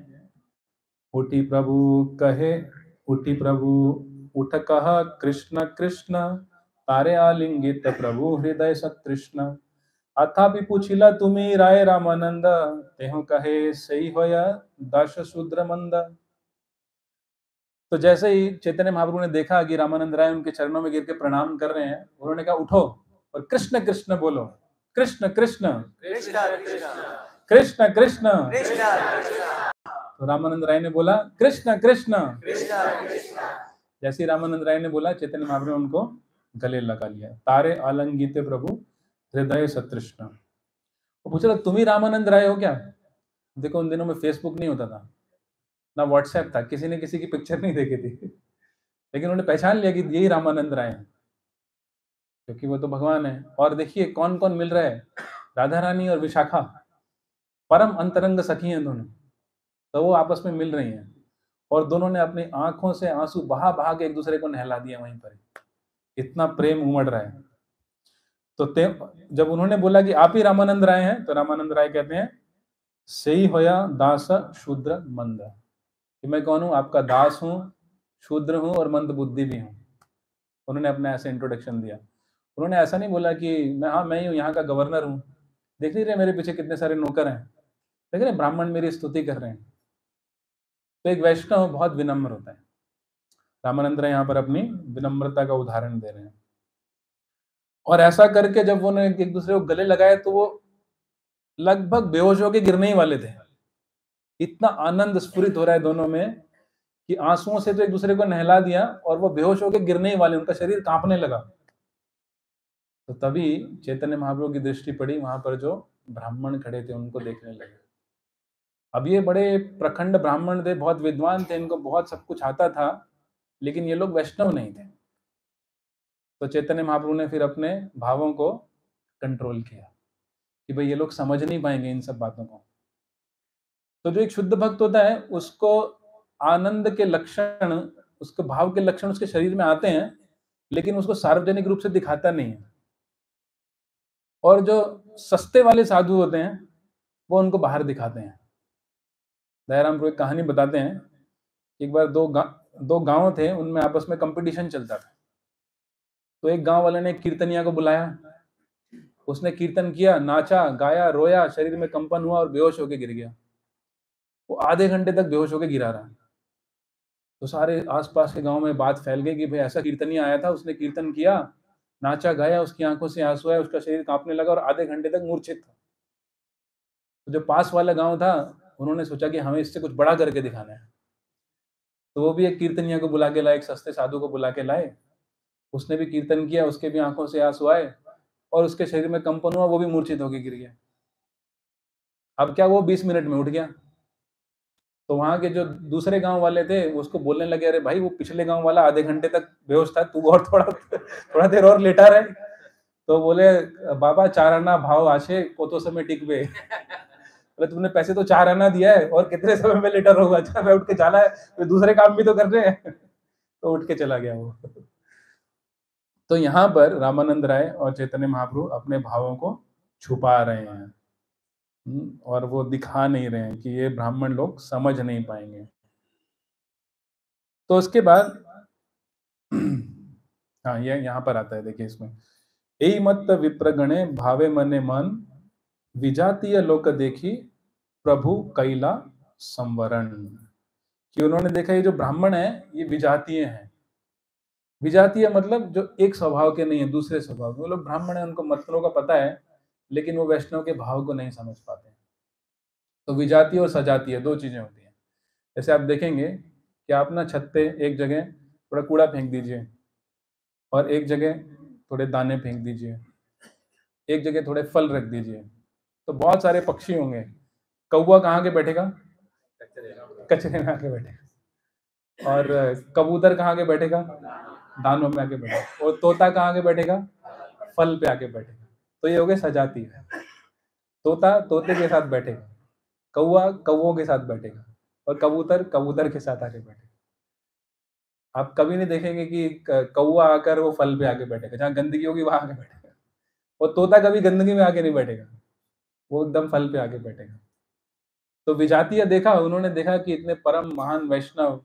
S1: उठी प्रभु कहे, उठी प्रभु उठ कहा कृष्ण कृष्ण, तारे आलिंगित प्रभु हृदय सतृष्ण। अथापि पूछिला तुम्ही राय रामानंद, तेहु कहे सही होया दास शूद्र मंद। तो जैसे ही चैतन्य महाप्रभु ने देखा कि रामानंद राय उनके चरणों में गिर के प्रणाम कर रहे हैं, उन्होंने कहा उठो और कृष्ण कृष्ण बोलो, कृष्ण कृष्ण कृष्ण कृष्ण। तो रामानंद राय ने बोला कृष्ण कृष्ण। जैसे रामानंद राय ने बोला, चैतन्य महाप्रभु ने उनको गले लगा लिया। तारे आलंगित प्रभु हृदय सतृष्ण। वो पूछा तुम ही रामानंद राय हो क्या? देखो उन दिनों में फेसबुक नहीं होता था, ना व्हाट्सएप था, किसी ने किसी की पिक्चर नहीं देखी थी, लेकिन उन्होंने पहचान लिया कि यही रामानंद राय हैं, क्योंकि वो तो भगवान है। और देखिए कौन कौन मिल रहा है, राधा रानी और विशाखा, परम अंतरंग सखी हैं दोनों, तो वो आपस में मिल रही हैं, और दोनों ने अपनी आंखों से आंसू बहा बहा के एक दूसरे को नहला दिया वहीं पर, इतना प्रेम उमड़ रहा है। तो जब उन्होंने बोला कि आप ही रामानंद राय हैं, तो रामानंद राय कहते हैं सही होया दास शूद्र मंद, कि मैं कौन हूं, आपका दास हूं, शूद्र हूं और मंद बुद्धि भी हूं। उन्होंने अपना ऐसे इंट्रोडक्शन दिया। उन्होंने ऐसा नहीं बोला कि मैं ही हूँ, यहाँ का गवर्नर हूँ, देख नहीं रहे मेरे पीछे कितने सारे नौकर हैं, देख रहे ब्राह्मण मेरी स्तुति कर रहे हैं। तो एक वैष्णव बहुत विनम्र होता है। रामानंद राय यहाँ पर अपनी विनम्रता का उदाहरण दे रहे हैं। और ऐसा करके जब वो एक दूसरे को गले लगाए तो वो लगभग बेहोश होकर गिरने ही वाले थे। इतना आनंद स्फुरित हो रहा है दोनों में कि आंसुओं से तो एक दूसरे को नहला दिया, और वो बेहोश होकर गिरने ही वाले, उनका शरीर कांपने लगा। तो तभी चैतन्य महाप्रभु की दृष्टि पड़ी वहां पर जो ब्राह्मण खड़े थे, उनको देखने लगे। अब ये बड़े प्रखंड ब्राह्मण थे, बहुत विद्वान थे, इनको बहुत सब कुछ आता था, लेकिन ये लोग वैष्णव नहीं थे। तो चैतन्य महाप्रभु ने फिर अपने भावों को कंट्रोल किया कि भाई ये लोग समझ नहीं पाएंगे इन सब बातों को। तो जो एक शुद्ध भक्त होता है, उसको आनंद के लक्षण, उसके भाव के लक्षण उसके शरीर में आते हैं, लेकिन उसको सार्वजनिक रूप से दिखाता नहीं है। और जो सस्ते वाले साधु होते हैं, वो उनको बाहर दिखाते हैं। दयाराम प्रभु एक कहानी बताते हैं। एक बार दो गांव थे, उनमें आपस में कंपटीशन चलता था। तो एक गांव वाले ने कीर्तनिया को बुलाया, उसने कीर्तन किया, नाचा गाया, रोया, शरीर में कंपन हुआ और बेहोश होकर गिर गया। वो आधे घंटे तक बेहोश होकर गिरा रहा। तो सारे आसपास के गांव में बात फैल गई कि भाई ऐसा कीर्तनिया आया था, उसने कीर्तन किया, नाचा गाया, उसकी आंखों से आंसू आए, उसका शरीर कांपने लगा और आधे घंटे तक मूर्छित था। तो जो पास वाला गांव था, उन्होंने सोचा कि हमें इससे कुछ बड़ा करके दिखाना है। तो वो भी एक कीर्तनिया को बुला के लाए, एक सस्ते साधु को बुला के लाए। उसने भी कीर्तन किया, उसके भी आंखों से आंसू आए और उसके शरीर में कंपन हुआ, वो भी मूर्छित होकर गिर गया। अब क्या, वो 20 मिनट में उठ गया। तो वहां के जो दूसरे गांव वाले थे, उसको बोलने लगे, अरे भाई, वो पिछले गांव वाला आधे घंटे तक बेहोश था, तू और थोड़ा देर और लेटा रहे। तो बोले, बाबा, 4 आना भाव आशे कोतो समय टिकबे। बोले, तुमने पैसे तो 4 आना दिया है और कितने समय में लेटा रहूंगा? अच्छा, मैं उठ के जाला है, तो दूसरे काम भी तो कर रहे हैं। तो उठ के चला गया वो। तो यहाँ पर रामानंद राय और चैतन्य महाप्रभु अपने भावों को छुपा रहे हैं। और वो दिखा नहीं रहे हैं कि ये ब्राह्मण लोग समझ नहीं पाएंगे। तो उसके बाद हाँ, ये यहाँ पर आता है, देखिए इसमें, यही मत विप्रगणे भावे मने मन, विजातीय लोक देखी प्रभु कैला संवरण। कि उन्होंने देखा ये जो ब्राह्मण है, ये विजातीय हैं। विजातीय मतलब जो एक स्वभाव के नहीं है, दूसरे स्वभाव के। वो लोग ब्राह्मण है, उनको मंत्रों का पता है, लेकिन वो वैष्णव के भाव को नहीं समझ पाते। तो विजातीय और सजातीय 2 चीजें होती हैं। जैसे आप देखेंगे कि आप ना छत पे एक जगह थोड़ा कूड़ा फेंक दीजिए, और एक जगह थोड़े दाने फेंक दीजिए, एक जगह थोड़े फल रख दीजिए, तो बहुत सारे पक्षी होंगे। कौवा कहाँ के बैठेगा? कचरे में आके बैठेगा। और कबूतर कहाँ के बैठेगा? दानों में आके बैठेगा। और तोता कहाँ के बैठेगा? फल पे आके बैठेगा। तो ये हो गए सजातीय। तोता तोते के साथ बैठेगा, कौवा कौवों के साथ बैठेगा, और कबूतर कबूतर के साथ आके बैठेगा। आप कभी नहीं देखेंगे कि कौवा आकर वो फल पे आके बैठेगा, जहाँ गंदगी होगी वहां आके बैठेगा। और तोता कभी गंदगी में आके नहीं बैठेगा, वो एकदम फल पे आके बैठेगा। तो विजातीय देखा, उन्होंने देखा कि इतने परम महान वैष्णव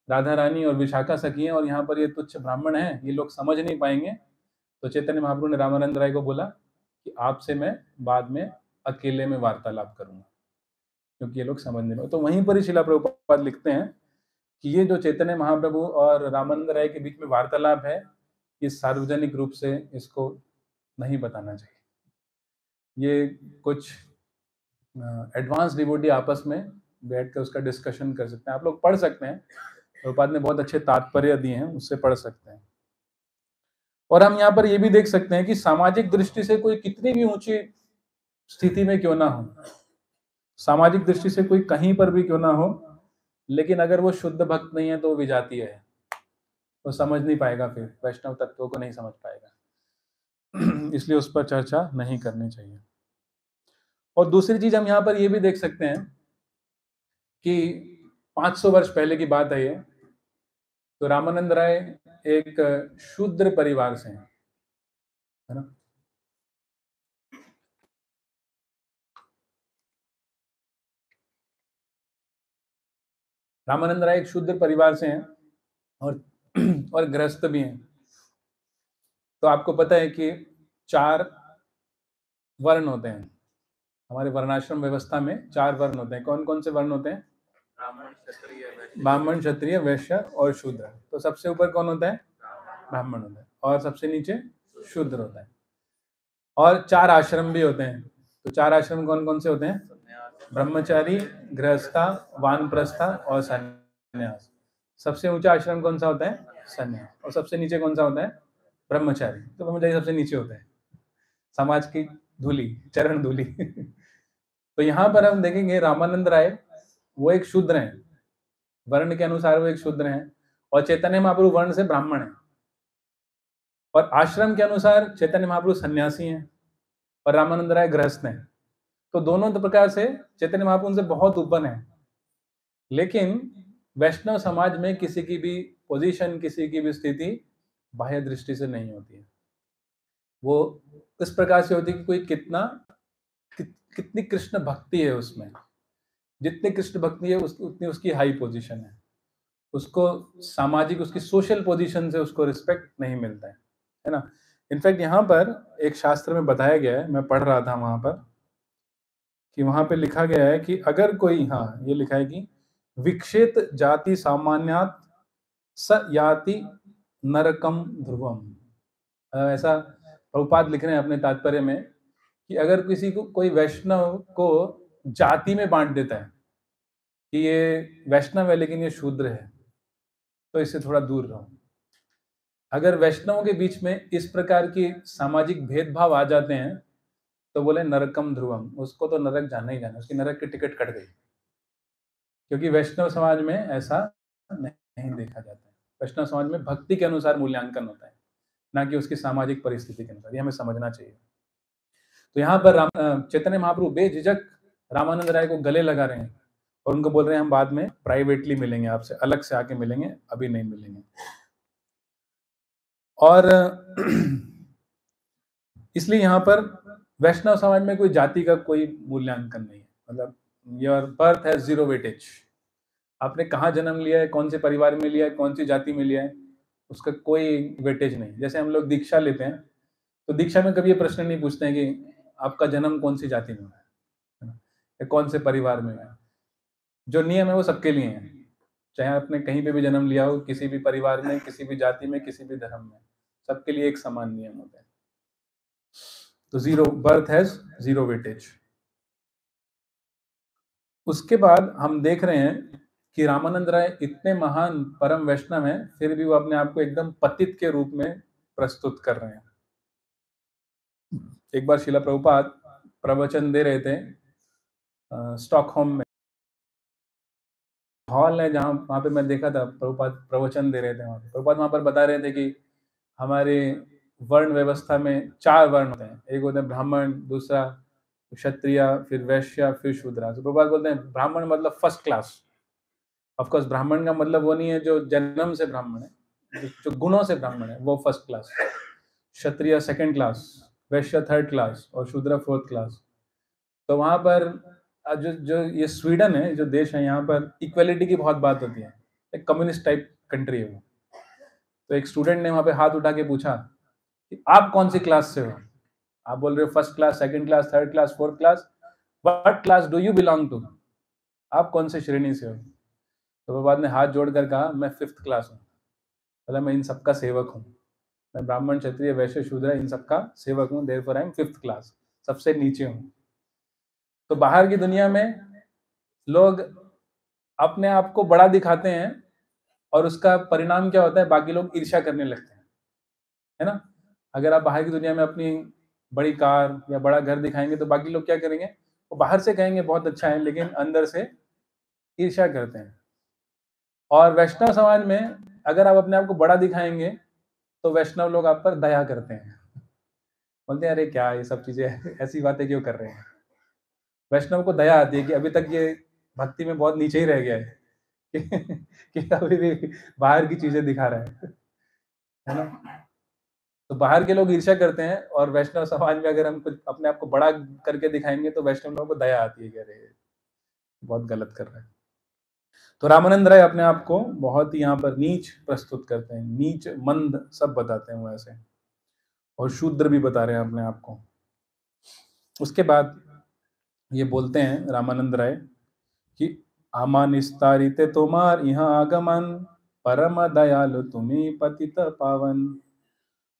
S1: राधा रानी और विशाखा सखी हैं, और यहाँ पर ये तुच्छ ब्राह्मण हैं, ये लोग समझ नहीं पाएंगे। तो चैतन्य महाप्रभु ने रामानंद राय को बोला कि आपसे मैं बाद में अकेले में वार्तालाप करूंगा, क्योंकि ये लोग समझ नहीं पाए। तो वहीं पर ही शिला प्रभुपाद लिखते हैं कि ये जो चैतन्य महाप्रभु और रामानंद राय के बीच में वार्तालाप है, ये सार्वजनिक रूप से इसको नहीं बताना चाहिए। ये कुछ एडवांस डिवोटी आपस में बैठ कर उसका डिस्कशन कर सकते हैं। आप लोग पढ़ सकते हैं, प्रभुपाद ने बहुत अच्छे तात्पर्य दिए हैं, उससे पढ़ सकते हैं। और हम यहाँ पर ये भी देख सकते हैं कि सामाजिक दृष्टि से कोई कितनी भी ऊंची स्थिति में क्यों ना हो, सामाजिक दृष्टि से कोई कहीं पर भी क्यों ना हो, लेकिन अगर वो शुद्ध भक्त नहीं है तो वो विजातीय है, वो समझ नहीं पाएगा, फिर वैष्णव तत्वों को नहीं समझ पाएगा। इसलिए उस पर चर्चा नहीं करनी चाहिए। और दूसरी चीज हम यहाँ पर ये भी देख सकते हैं कि 500 वर्ष पहले की बात है ये। तो रामानंद राय एक शूद्र परिवार से हैं, है ना। रामानंद राय एक शूद्र परिवार से हैं, और और गृहस्थ भी हैं। तो आपको पता है कि 4 वर्ण होते हैं हमारे वर्णाश्रम व्यवस्था में। 4 वर्ण होते हैं। कौन कौन से वर्ण होते हैं? ब्राह्मण, क्षत्रिय, वैश्य और शूद्र। तो सबसे ऊपर कौन होता है? ब्राह्मण होता है, और सबसे नीचे शूद्र होता है। और 4 आश्रम भी होते हैं। तो 4 आश्रम कौन कौन से होते हैं? ब्रह्मचारी, गृहस्था, वानप्रस्था और सन्यास। सबसे ऊंचा आश्रम कौन सा होता है? सन्यास। और सबसे नीचे कौन सा होता है? ब्रह्मचारी। तो ब्रह्मचारी सबसे नीचे होता है, समाज की धूली, चरण धूली। तो यहाँ पर हम देखेंगे रामानंद राय वो एक शूद्र हैं, वर्ण के अनुसार वो एक शूद्र हैं, और चैतन्य महाप्रभु वर्ण से ब्राह्मण हैं, और आश्रम के अनुसार चैतन्य महाप्रभु सन्यासी हैं और रामानंद राय गृहस्थ हैं। तो दोनों तो प्रकार से चैतन्य महाप्रभु उनसे बहुत ऊपर हैं। लेकिन वैष्णव समाज में किसी की भी पोजीशन, किसी की भी स्थिति बाह्य दृष्टि से नहीं होती है। वो इस प्रकार से होती है कि कोई कितनी कृष्ण भक्ति है उसमें, जितनी कृष्ण भक्ति है उतनी उसकी हाई पोजीशन है। उसको सामाजिक, उसकी सोशल पोजीशन से उसको रिस्पेक्ट नहीं मिलता है ना। इनफैक्ट यहाँ पर एक शास्त्र में बताया गया है, मैं पढ़ रहा था वहां पर, कि वहां पे लिखा गया है कि अगर कोई, हाँ ये लिखा है कि विक्षेत जाति सामान्यात स याति नरकम ध्रुवम। ऐसा प्रभुपाद लिख रहे हैं अपने तात्पर्य में कि अगर किसी को, कोई वैष्णव को जाति में बांट देता है कि ये वैष्णव है लेकिन ये शूद्र है, तो इससे थोड़ा दूर रहो। अगर वैष्णवों के बीच में इस प्रकार की सामाजिक भेदभाव आ जाते हैं तो बोले नरकम ध्रुवम, उसको तो नरक जाना ही जाना, उसकी नरक की टिकट कट गई। क्योंकि वैष्णव समाज में ऐसा नहीं देखा जाता है। वैष्णव समाज में भक्ति के अनुसार मूल्यांकन होता है, ना कि उसकी सामाजिक परिस्थिति के अनुसार। ये हमें समझना चाहिए। तो यहाँ पर चैतन्य महाप्रभु बेझिझक रामानंद राय को गले लगा रहे हैं और उनको बोल रहे हैं हम बाद में प्राइवेटली मिलेंगे, आपसे अलग से आके मिलेंगे, अभी नहीं मिलेंगे। और इसलिए यहाँ पर वैष्णव समाज में कोई जाति का कोई मूल्यांकन नहीं है। मतलब your birth has zero weightage. आपने कहाँ जन्म लिया है, कौन से परिवार में लिया है, कौन सी जाति में लिया है, उसका कोई वेटेज नहीं। जैसे हम लोग दीक्षा लेते हैं तो दीक्षा में कभी ये प्रश्न नहीं पूछते हैं कि आपका जन्म कौन सी जाति में हुआ है या कौन से परिवार में है। जो नियम है वो सबके लिए है, चाहे आपने कहीं पे भी जन्म लिया हो, किसी भी परिवार में, किसी भी जाति में, किसी भी धर्म में, सबके लिए एक समान नियम होता है। तो zero birth has zero weightage. उसके बाद हम देख रहे हैं कि रामानंद राय इतने महान परम वैष्णव हैं, फिर भी वो अपने आप को एकदम पतित के रूप में प्रस्तुत कर रहे हैं। एक बार शिला प्रभुपाद प्रवचन दे रहे थे स्टॉकहोम में, हॉल है जहाँ, वहाँ पे मैं देखा था प्रभुपाद प्रवचन दे रहे थे। वहाँ पे प्रभुपाद वहाँ पर बता रहे थे कि हमारे वर्ण व्यवस्था में 4 वर्ण होते हैं। एक होता है ब्राह्मण, दूसरा क्षत्रिय, फिर वैश्य, फिर शूद्र। तो प्रभुपाद बोलते हैं ब्राह्मण मतलब फर्स्ट क्लास। ऑफकोर्स ब्राह्मण का मतलब वो नहीं है जो जन्म से ब्राह्मण है, जो गुणों से ब्राह्मण है वो फर्स्ट क्लास, क्षत्रिय सेकंड क्लास, वैश्य थर्ड क्लास और शूद्र फोर्थ क्लास। तो वहाँ पर जो जो ये स्वीडन है, जो देश है, यहाँ पर इक्वलिटी की बहुत बात होती है। एक कम्युनिस्ट टाइप कंट्री है वो। तो एक स्टूडेंट ने वहाँ पे हाथ उठा के पूछा कि आप कौन सी क्लास से हो? आप बोल रहे हो first class, second class, third class, fourth class, what class do you belong to? आप कौन से श्रेणी से हो? तो वो बाद में हाथ जोड़कर कहा मैं 5th क्लास हूँ। बोला मैं इन सबका सेवक हूँ, मैं ब्राह्मण, क्षत्रिय, वैश्य, शूद्र इन सबका सेवक हूँ, therefore I am 5th class, सबसे नीचे हूँ। तो बाहर की दुनिया में लोग अपने आप को बड़ा दिखाते हैं और उसका परिणाम क्या होता है, बाकी लोग ईर्ष्या करने लगते हैं, है ना। अगर आप बाहर की दुनिया में अपनी बड़ी कार या बड़ा घर दिखाएंगे तो बाकी लोग क्या करेंगे, वो बाहर से कहेंगे बहुत अच्छा है, लेकिन अंदर से ईर्ष्या करते हैं। और वैष्णव समाज में अगर आप अपने आप को बड़ा दिखाएंगे तो वैष्णव लोग आप पर दया करते हैं, बोलते हैं अरे क्या ये सब चीजें ऐसी बातें क्यों कर रहे हैं। वैष्णव को दया आती है कि अभी तक ये भक्ति में बहुत नीचे ही रह गया है कि अभी भी बाहर की चीजें दिखा रहा है ना। तो बाहर के लोग ईर्ष्या करते हैं और वैष्णव समाज में अगर हम कुछ अपने आप को बड़ा करके दिखाएंगे तो वैष्णव लोगों को दया आती है कि अरे बहुत गलत कर रहा है। तो रामानंद राय अपने आप को बहुत ही यहाँ पर नीच प्रस्तुत करते हैं, नीच मंद सब बताते हैं वो ऐसे, और शूद्र भी बता रहे हैं अपने आप को। उसके बाद ये बोलते हैं रामानंद राय कि आमा निस्तारिते तोमार यहाँ आगमन, परम दयालु तुम्हें पतित पावन।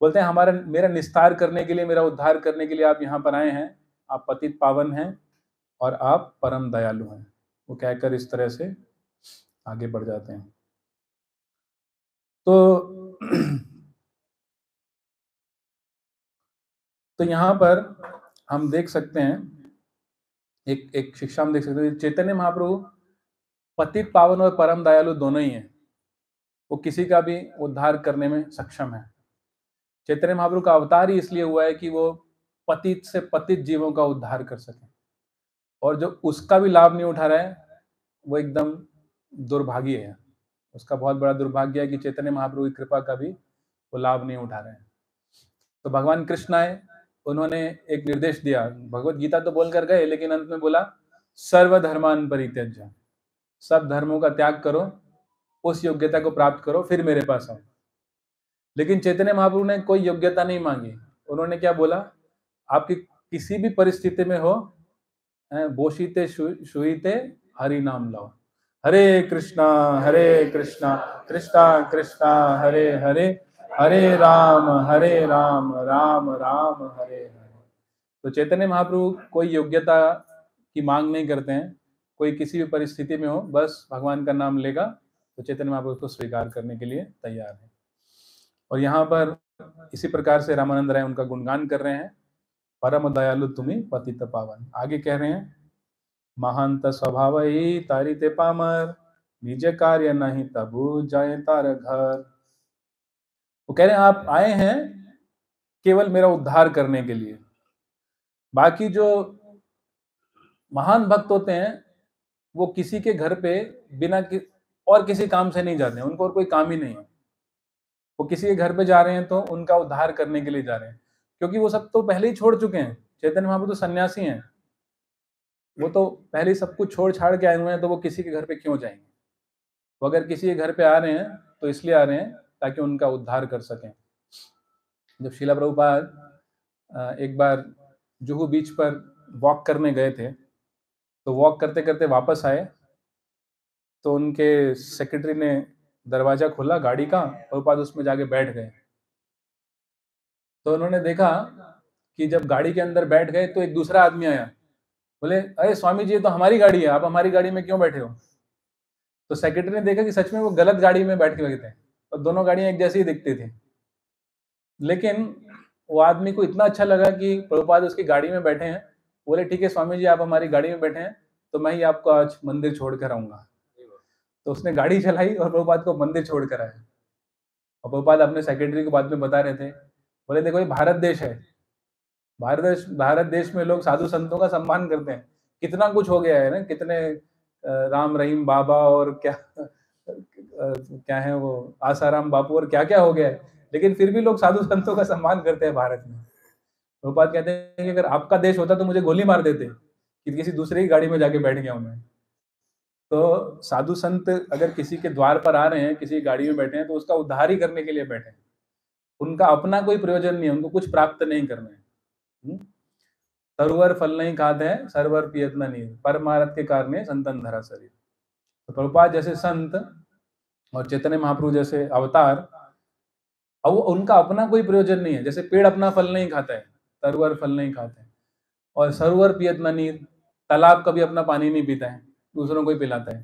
S1: बोलते हैं हमारा, मेरा निस्तार करने के लिए, मेरा उद्धार करने के लिए आप यहाँ पर आए हैं, आप पतित पावन हैं और आप परम दयालु हैं। वो कहकर इस तरह से आगे बढ़ जाते हैं। तो यहाँ पर हम देख सकते हैं एक शिक्षा हम देख सकते हैं, चैतन्य महाप्रभु पतित पावन और परम दयालु दोनों ही हैं। वो किसी का भी उद्धार करने में सक्षम है। चैतन्य महाप्रभु का अवतार ही इसलिए हुआ है कि वो पतित से पतित जीवों का उद्धार कर सके, और जो उसका भी लाभ नहीं उठा रहा है वो एकदम दुर्भाग्य है। उसका बहुत बड़ा दुर्भाग्य है कि चैतन्य महाप्रभु की कृपा का भी वो लाभ नहीं उठा रहे हैं। तो भगवान कृष्ण आए, उन्होंने एक निर्देश दिया। भगवत गीता तो बोलकर गए, लेकिन अंत में बोला सर्वधर्मान परित्यज्य, सब धर्मों का त्याग करो, उस योग्यता को प्राप्त करो, फिर मेरे पास आओ। लेकिन चैतन्य महाप्रभु ने कोई योग्यता नहीं मांगी। उन्होंने क्या बोला, आपकी किसी भी परिस्थिति में हो, बोशीते शुईते हरि नाम लो। हरे कृष्णा कृष्णा कृष्णा हरे हरे, हरे राम राम राम हरे हरे। तो चैतन्य महाप्रभु कोई योग्यता की मांग नहीं करते हैं। कोई किसी भी परिस्थिति में हो, बस भगवान का नाम लेगा तो चैतन्य महाप्रभु को स्वीकार करने के लिए तैयार है। और यहाँ पर इसी प्रकार से रामानंद राय उनका गुणगान कर रहे हैं। परम दयालु तुम्ही पतित पावन। आगे कह रहे हैं, महांत स्वभाव ही तारिते पामर, निज कार्य नहीं तबु जाए तार घर। वो कह रहे हैं आप आए हैं केवल मेरा उद्धार करने के लिए। बाकी जो महान भक्त होते हैं वो किसी के घर पे बिना और किसी काम से नहीं जाते हैं, उनको और कोई काम ही नहीं है। वो किसी के घर पे जा रहे हैं तो उनका उद्धार करने के लिए जा रहे हैं, क्योंकि वो सब तो पहले ही छोड़ चुके हैं। चैतन्य महाप्रभु तो सन्यासी हैं, वो तो पहले ही सब कुछ छोड़ छाड़ के आए हुए हैं, तो वो किसी के घर पे क्यों जाएंगे। वो अगर किसी के घर पे आ रहे हैं तो इसलिए आ रहे हैं ताकि उनका उद्धार कर सकें। जब शीला प्रभुपाद एक बार जुहू बीच पर वॉक करने गए थे, तो वॉक करते करते वापस आए तो उनके सेक्रेटरी ने दरवाजा खोला गाड़ी का, प्रभुपाद उसमें जाके बैठ गए। तो उन्होंने देखा कि जब गाड़ी के अंदर बैठ गए तो एक दूसरा आदमी आया, बोले अरे स्वामी जी ये तो हमारी गाड़ी है, आप हमारी गाड़ी में क्यों बैठे हो। तो सेक्रेटरी ने देखा कि सच में वो गलत गाड़ी में बैठ के गए थे और दोनों गाड़ियां एक जैसी ही दिखती थी। लेकिन वो आदमी को इतना अच्छा लगा कि प्रभुपाद उसकी गाड़ी में बैठे हैं, बोले ठीक है स्वामी जी आप हमारी गाड़ी में बैठे हैं तो मैं ही आपको आज मंदिर छोड़ कर आऊंगा। तो उसने गाड़ी चलाई और प्रभुपाद को मंदिर छोड़ कर आया। और प्रभुपाद अपने सेक्रेटरी को बाद में बता रहे थे, बोले देखो ये भारत देश है, भारत देश में लोग साधु संतों का सम्मान करते हैं। कितना कुछ हो गया है ना, कितने राम रहीम बाबा और क्या है वो आसाराम बापू और क्या क्या हो गया है, लेकिन फिर भी लोग साधु संतों का सम्मान करते हैं भारत में। प्रभुपाद कहते हैं कि अगर आपका देश होता तो मुझे गोली मार देते कि किसी दूसरे की गाड़ी में जाके बैठ गया हूं मैं। तो साधु संत अगर किसी के द्वार पर आ रहे हैं, किसी गाड़ी में बैठे हैं, तो उसका उद्धार ही करने के लिए बैठे हैं। उनका अपना कोई प्रयोजन नहीं है, उनको कुछ प्राप्त नहीं करना है। तरुवर फल नहीं खाते हैं, सरवर पियत न नीर, परमारथ के कारणे संतन धरा शरीर। तो प्रभुपाद जैसे संत और चैतन्य महाप्रभु जैसे अवतार, अब उनका अपना कोई प्रयोजन नहीं है। जैसे पेड़ अपना फल नहीं खाता है, तरुवर फल नहीं खाते हैं, और सरोवर पियत न नीर, तालाब कभी अपना पानी नहीं पीता है, दूसरों को ही पिलाता है।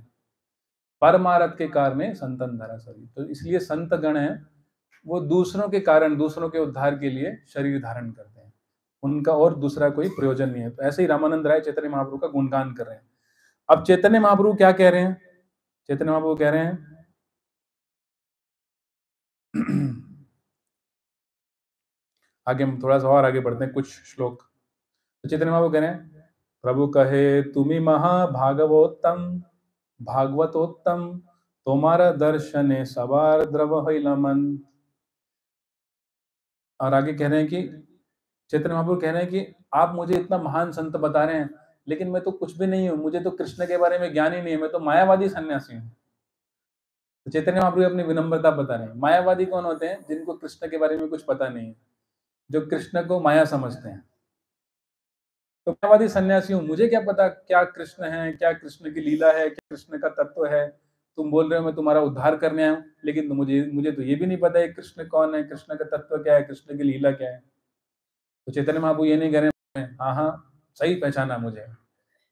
S1: परमारथ के कारणे संतन धरा शरीर। तो इसलिए संत गण है वो दूसरों के कारण, दूसरों के उद्धार के लिए शरीर धारण करते हैं, उनका और दूसरा कोई प्रयोजन नहीं है। तो ऐसे ही रामानंद राय चैतन्य महाप्रभु का गुणगान कर रहे हैं। अब चैतन्य महाप्रभु क्या कह रहे हैं, चैतन्य महाप्रभु कह रहे हैं आगे हम थोड़ा सा और आगे बढ़ते हैं कुछ श्लोक। तो चैतन्य महाप्रभु कह रहे हैं, प्रभु कहे तुम्ही महाभागवोत्तम भागवतोत्तम, तुम्हारा दर्शने सवार द्रव मन। और आगे कह रहे हैं कि चैतन्य महाप्रभु कह रहे हैं कि आप मुझे इतना महान संत बता रहे हैं, लेकिन मैं तो कुछ भी नहीं हूँ, मुझे तो कृष्ण के बारे में ज्ञान ही नहीं है, मैं तो मायावादी सन्यासी हूँ। तो चैतन्य महाप्रभु अपनी विनम्रता बता रहे हैं। मायावादी कौन होते हैं, जिनको कृष्ण के बारे में कुछ पता नहीं है, जो कृष्ण को माया समझते हैं। तो मायावादी सन्यासी हूँ, मुझे क्या पता क्या कृष्ण है, क्या कृष्ण की लीला है, क्या कृष्ण का तत्व है। तुम बोल रहे हो मैं तुम्हारा उद्धार करने आया हूँ, लेकिन मुझे तो ये भी नहीं पता है कृष्ण कौन है, कृष्ण का तत्व क्या है, कृष्ण की लीला क्या है। तो चैतन्य महाप्रभु ये नहीं कह रहे हैं हाँ हाँ सही पहचाना मुझे,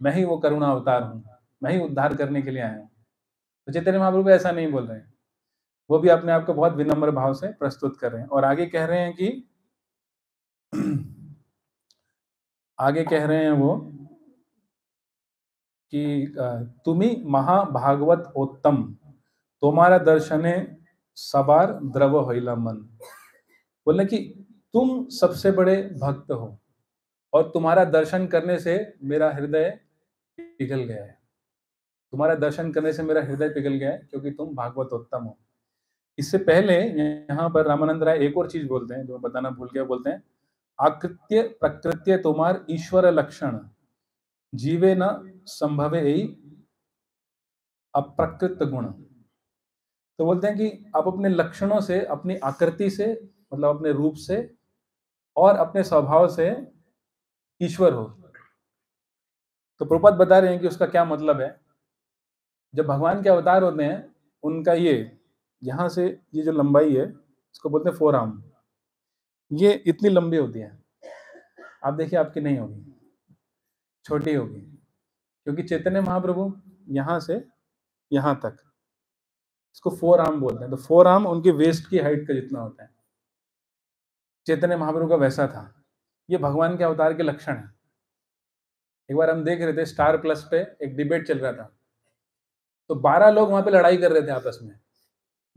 S1: मैं ही वो करुणा अवतार हूँ, मैं ही उद्धार करने के लिए आया हूँ। तो चैतन्य महाप्रभु ऐसा नहीं बोल रहे हैं, वो भी अपने आप को बहुत विनम्र भाव से प्रस्तुत कर रहे हैं। और आगे कह रहे हैं कि आगे कह रहे हैं वो कि तुम्ही महाभागवत उत्तम, तुम्हारा दर्शने सबार द्रव होइला मन। बोले कि तुम सबसे बड़े भक्त हो और तुम्हारा दर्शन करने से मेरा हृदय पिघल गया है। तुम्हारा दर्शन करने से मेरा हृदय पिघल गया है क्योंकि तुम भागवत उत्तम हो। इससे पहले यहाँ पर रामानंद राय एक और चीज बोलते हैं जो मैं बताना भूल गया। बोलते हैं आकृत्य प्रकृत्य तुम्हार ईश्वर लक्षण, जीवे न संभवे यही अप्रकृत गुण। तो बोलते हैं कि आप अपने लक्षणों से, अपनी आकृति से, मतलब अपने रूप से और अपने स्वभाव से ईश्वर हो। तो प्रभुपाद बता रहे हैं कि उसका क्या मतलब है। जब भगवान के अवतार होते हैं उनका ये यहाँ से ये जो लंबाई है इसको बोलते हैं फोर आर्म, ये इतनी लंबी होती है। आप देखिए आपकी नहीं होगी, छोटी होगी, क्योंकि चैतन्य महाप्रभु यहाँ से यहाँ तक, इसको फोर आर्म बोलते हैं। तो फोर आर्म उनकी वेस्ट की हाइट का जितना होता है। चैतन्य महाप्रभु का वैसा था। ये भगवान के अवतार के लक्षण है। एक बार हम देख रहे थे स्टार प्लस पे एक डिबेट चल रहा था, तो 12 लोग वहां पे लड़ाई कर रहे थे आपस में।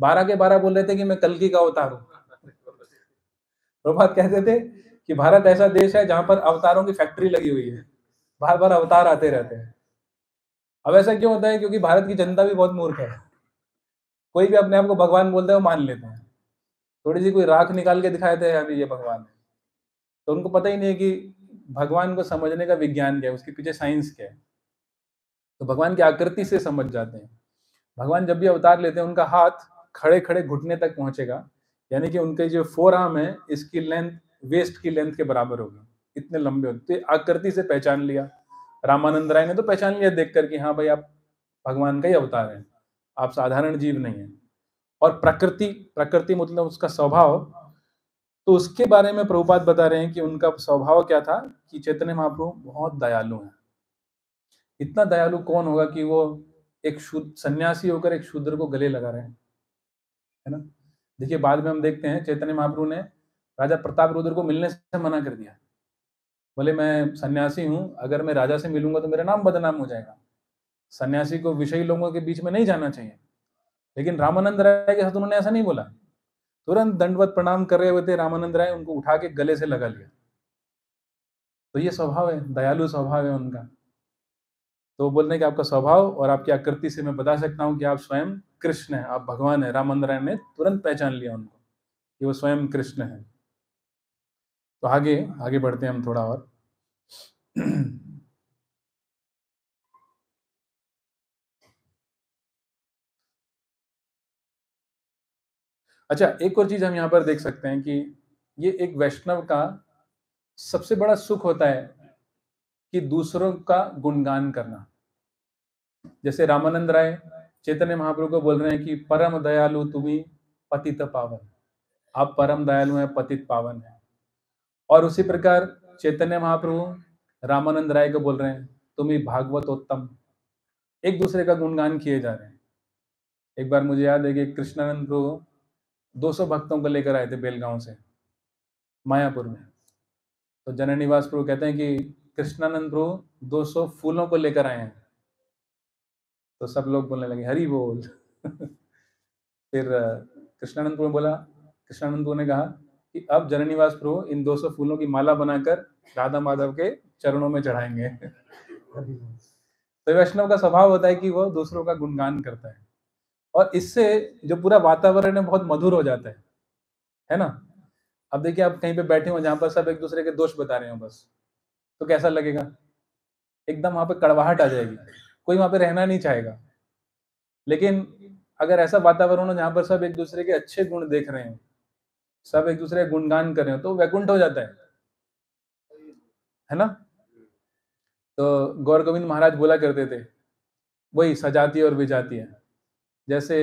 S1: 12 के 12 बोल रहे थे कि मैं कल्कि का अवतार हूँ। प्रभात कहते थे कि भारत ऐसा देश है जहां पर अवतारों की फैक्ट्री लगी हुई है, बार बार अवतार आते रहते हैं। अब ऐसा क्यों होता है? क्योंकि भारत की जनता भी बहुत मूर्ख है। कोई भी अपने आप को भगवान बोलता है वो मान लेते हैं। थोड़ी सी कोई राख निकाल के दिखाए थे अभी ये भगवान है, तो उनको पता ही नहीं है कि भगवान को समझने का विज्ञान क्या है, उसके पीछे साइंस क्या है। तो भगवान की आकृति से समझ जाते हैं। भगवान जब भी अवतार लेते हैं उनका हाथ खड़े खड़े घुटने तक पहुंचेगा, यानी कि उनके जो फोर आर्म है इसकी लेंथ वेस्ट की लेंथ के बराबर होगी, इतने लंबे होते। तो आकृति से पहचान लिया रामानंद राय ने, तो पहचान लिया देखकर कि हाँ भाई आप भगवान का ही अवतार है, आप साधारण जीव नहीं है। और प्रकृति, प्रकृति मतलब उसका स्वभाव, तो उसके बारे में प्रभुपाद बता रहे हैं कि उनका स्वभाव क्या था कि चैतन्य महाप्रभु बहुत दयालु हैं। इतना दयालु कौन होगा कि वो एक शुद्ध सन्यासी होकर एक शूद्र को गले लगा रहे हैं, है ना। देखिए बाद में हम देखते हैं चैतन्य महाप्रभु ने राजा प्रताप रुद्र को मिलने से मना कर दिया। बोले मैं सन्यासी हूँ, अगर मैं राजा से मिलूंगा तो मेरा नाम बदनाम हो जाएगा, सन्यासी को विषयी लोगों के बीच में नहीं जाना चाहिए। लेकिन रामानंद राय के साथ उन्होंने ऐसा नहीं बोला। तुरंत दंडवत प्रणाम कर रहे हुए थे रामानंद राय, उनको उठा के गले से लगा लिया। तो ये स्वभाव है, दयालु स्वभाव है उनका। तो बोलने कि आपका स्वभाव और आपकी आकृति से मैं बता सकता हूँ कि आप स्वयं कृष्ण है, आप भगवान है। रामानंद राय ने तुरंत पहचान लिया उनको कि वो स्वयं कृष्ण है। तो आगे आगे बढ़ते हैं हम थोड़ा और। अच्छा, एक और चीज हम यहाँ पर देख सकते हैं कि ये एक वैष्णव का सबसे बड़ा सुख होता है कि दूसरों का गुणगान करना। जैसे रामानंद राय चैतन्य महाप्रभु को बोल रहे हैं कि परम दयालु तुम्ही पतित पावन, आप परम दयालु हैं, पतित पावन है। और उसी प्रकार चैतन्य महाप्रभु रामानंद राय को बोल रहे हैं तुम्ही भागवतोत्तम। एक दूसरे का गुणगान किए जा रहे हैं। एक बार मुझे याद है कि कृष्णानंद प्रभु 200 भक्तों को लेकर आए थे बेलगांव से मायापुर में। तो जनरल निवास प्रभु कहते हैं कि कृष्णानंद प्रभु 200 फूलों को लेकर आए हैं। तो सब लोग बोलने लगे हरि बोल। फिर कृष्णानंद प्रभु बोला, कृष्णानंद प्रभु ने कहा कि अब जनरल निवास प्रभु इन 200 फूलों की माला बनाकर राधा माधव के चरणों में चढ़ाएंगे। तो वैष्णव का स्वभाव होता है कि वो दूसरों का गुणगान करता है, और इससे जो पूरा वातावरण है बहुत मधुर हो जाता है ना। अब देखिए आप कहीं पे बैठे हो जहां पर सब एक दूसरे के दोष बता रहे हो बस, तो कैसा लगेगा? एकदम वहां पे कड़वाहट आ जाएगी, कोई वहां पे रहना नहीं चाहेगा। लेकिन अगर ऐसा वातावरण हो जहां पर सब एक दूसरे के अच्छे गुण देख रहे हो, सब एक दूसरे का गुणगान कर रहे हो, तो वैकुंठ हो जाता है ना। तो गौर गोविंद महाराज बोला करते थे वही सजाती और विजाती है। जैसे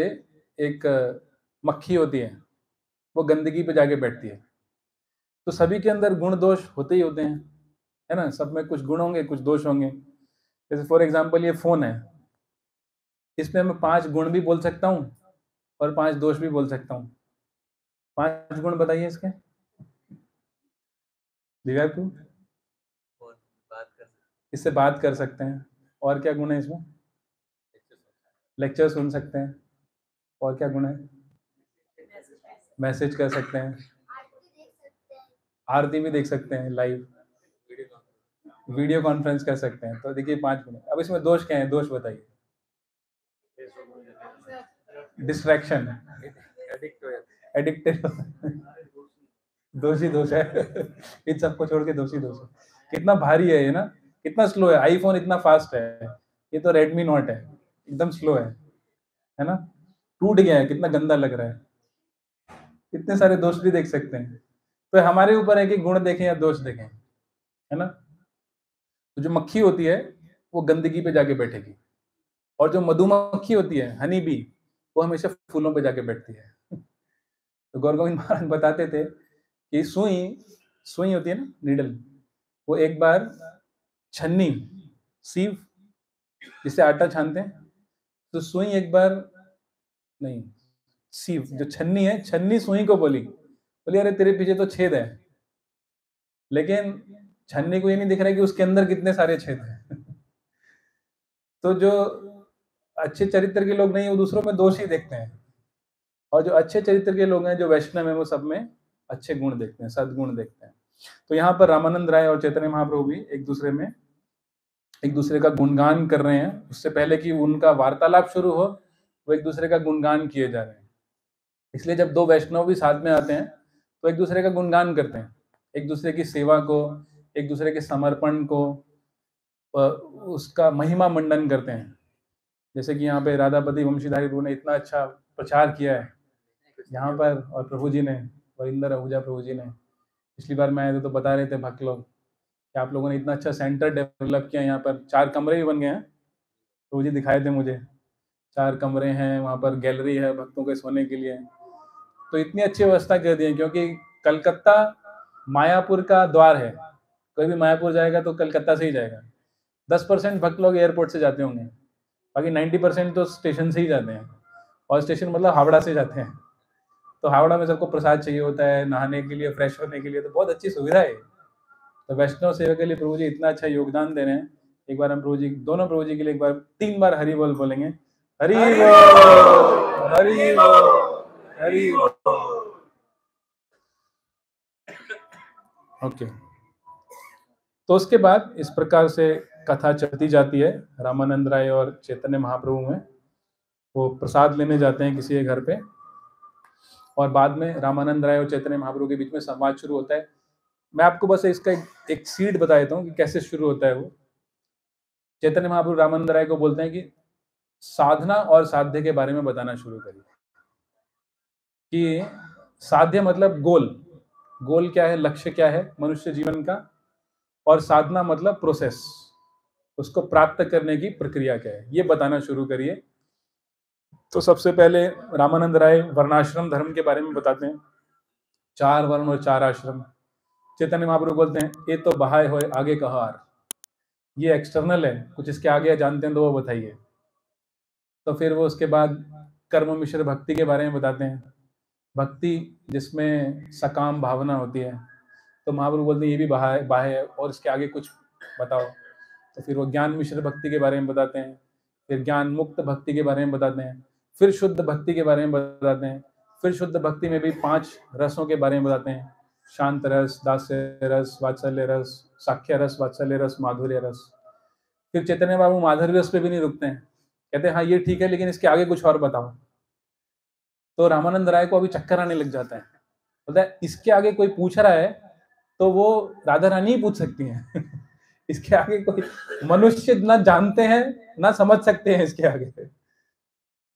S1: एक मक्खी होती है, वो गंदगी पे जाके बैठती है, तो सभी के अंदर गुण दोष होते ही होते हैं, है ना। सब में कुछ गुण होंगे, कुछ दोष होंगे। जैसे फॉर एग्जाम्पल ये फोन है, इसमें मैं 5 गुण भी बोल सकता हूँ और 5 दोष भी बोल सकता हूँ। 5 गुण बताइए इसके दिव्या को। इससे बात कर सकते हैं, और क्या गुण है इसमें? लेक्चर सुन सकते हैं। और क्या गुण है? मैसेज कर सकते हैं, आरती भी देख सकते हैं लाइव, वीडियो कॉन्फ्रेंस कर सकते हैं। तो देखिए 5 गुण। अब इसमें दोष क्या है? दोष बताइए। डिस्ट्रैक्शन, एडिक्टेड, दोषी दोष है। इन सबको छोड़ के दोषी दोष है। कितना भारी है ये ना, कितना स्लो है। आईफोन इतना फास्ट है, ये तो रेडमी नोट है, एकदम स्लो है ना। टूट गया है, कितना गंदा लग रहा है। इतने सारे दोष भी देख सकते हैं। तो हमारे ऊपर है कि गुण देखें या दोष देखें, है ना। तो जो मक्खी होती है वो गंदगी पे जाके बैठेगी, और जो मधुमक्खी होती है, हनी बी, वो हमेशा फूलों पे जाके बैठती है। तो गौर गोविंद महाराज बताते थे कि सुई सुई होती है ना, नीडल, वो एक बार छन्नी, सीव जिससे आटा छानते हैं, तो सुई एक बार, नहीं, सीव जो छन्नी है, छन्नी सुई को बोली अरे तेरे पीछे तो छेद है, लेकिन छन्नी को ये नहीं दिख रहा है कि उसके अंदर कितने सारे छेद हैं। तो जो अच्छे चरित्र के लोग नहीं है वो दूसरों में दोष ही देखते हैं, और जो अच्छे चरित्र के लोग हैं, जो वैष्णव है, वो सब में अच्छे गुण देखते हैं, सद्गुण देखते हैं। तो यहाँ पर रामानंद राय और चैतन्य महाप्रभु भी एक दूसरे का गुणगान कर रहे हैं। उससे पहले कि उनका वार्तालाप शुरू हो, वो एक दूसरे का गुणगान किए जा रहे हैं। इसलिए जब दो वैष्णव भी साथ में आते हैं तो एक दूसरे का गुणगान करते हैं, एक दूसरे की सेवा को, एक दूसरे के समर्पण को, उसका महिमा मंडन करते हैं। जैसे कि यहाँ पे राधापति वंशीधारी प्रभु ने इतना अच्छा प्रचार किया है यहाँ पर, और प्रभु जी ने, वरिंदर आहूजा प्रभु जी ने, पिछली बार मैं आए थे तो बता रहे थे भक्त लोग कि आप लोगों ने इतना अच्छा सेंटर डेवलप किया। यहाँ पर 4 कमरे भी बन गए हैं, प्रभु जी दिखाए थे मुझे। 4 कमरे हैं, वहाँ पर गैलरी है भक्तों के सोने के लिए। तो इतनी अच्छी व्यवस्था कर दी है, क्योंकि कलकत्ता मायापुर का द्वार है। कोई भी मायापुर जाएगा तो कलकत्ता से ही जाएगा। 10% भक्त लोग एयरपोर्ट से जाते होंगे, बाकी 90% तो स्टेशन से ही जाते हैं, और स्टेशन मतलब हावड़ा से जाते हैं। तो हावड़ा में सबको प्रसाद चाहिए होता है, नहाने के लिए, फ्रेश होने के लिए, तो बहुत अच्छी सुविधा है। तो वैष्णव सेवा के लिए प्रभु जी इतना अच्छा योगदान दे रहे हैं। एक बार हम प्रभु जी, दोनों प्रभु जी के लिए एक बार 3 बार हरि बोल बोलेंगे। हरि बोल, हरि बोल, हरि बोल। ओके। तो उसके बाद इस प्रकार से कथा चलती जाती है रामानंद राय और चैतन्य महाप्रभु में। वो प्रसाद लेने जाते हैं किसी के घर पे, और बाद में रामानंद राय और चैतन्य महाप्रभु के बीच में संवाद शुरू होता है। मैं आपको बस इसका एक सीड बता देता हूँ कि कैसे शुरू होता है वो। चैतन्य महाप्रभु रामानंद राय को बोलते हैं कि साधना और साध्य के बारे में बताना शुरू करिए। कि साध्य मतलब गोल क्या है, लक्ष्य क्या है मनुष्य जीवन का, और साधना मतलब प्रोसेस, उसको प्राप्त करने की प्रक्रिया क्या है, ये बताना शुरू करिए। तो सबसे पहले रामानंद राय वर्णाश्रम धर्म के बारे में बताते हैं, 4 वर्ण और 4 आश्रम। चैतन्य महाप्रभु बोलते हैं ये तो बहाए होए आगे कहार, ये एक्सटर्नल है, कुछ इसके आगे जानते हैं तो वो बताइए। तो फिर वो उसके बाद कर्म मिश्र भक्ति के बारे में बताते हैं, भक्ति जिसमें सकाम भावना होती है। तो महाप्रभु बोलते हैं ये भी बाह्य है, और इसके आगे कुछ बताओ। तो फिर वो ज्ञान मिश्र भक्ति के बारे में बताते हैं, फिर ज्ञान मुक्त भक्ति के बारे में बताते हैं, फिर शुद्ध भक्ति के बारे में बताते हैं, फिर शुद्ध भक्ति में भी 5 रसों के बारे में बताते हैं, शांत रस, दास्य रस, वात्सल्य रस, साख्य रस, वात्सल्य रस, माधुर्य रस। फिर चैतन्य बाबू माधुर्य रस पे भी नहीं रुकते हैं, कहते हैं हाँ ये ठीक है, लेकिन इसके आगे कुछ और बताओ। तो रामानंद राय को अभी चक्कर आने लग जाता है, बोलता है इसके आगे कोई पूछ रहा है तो वो राधा रानी ही पूछ सकती हैं। इसके आगे कोई मनुष्य ना जानते हैं ना समझ सकते हैं इसके आगे।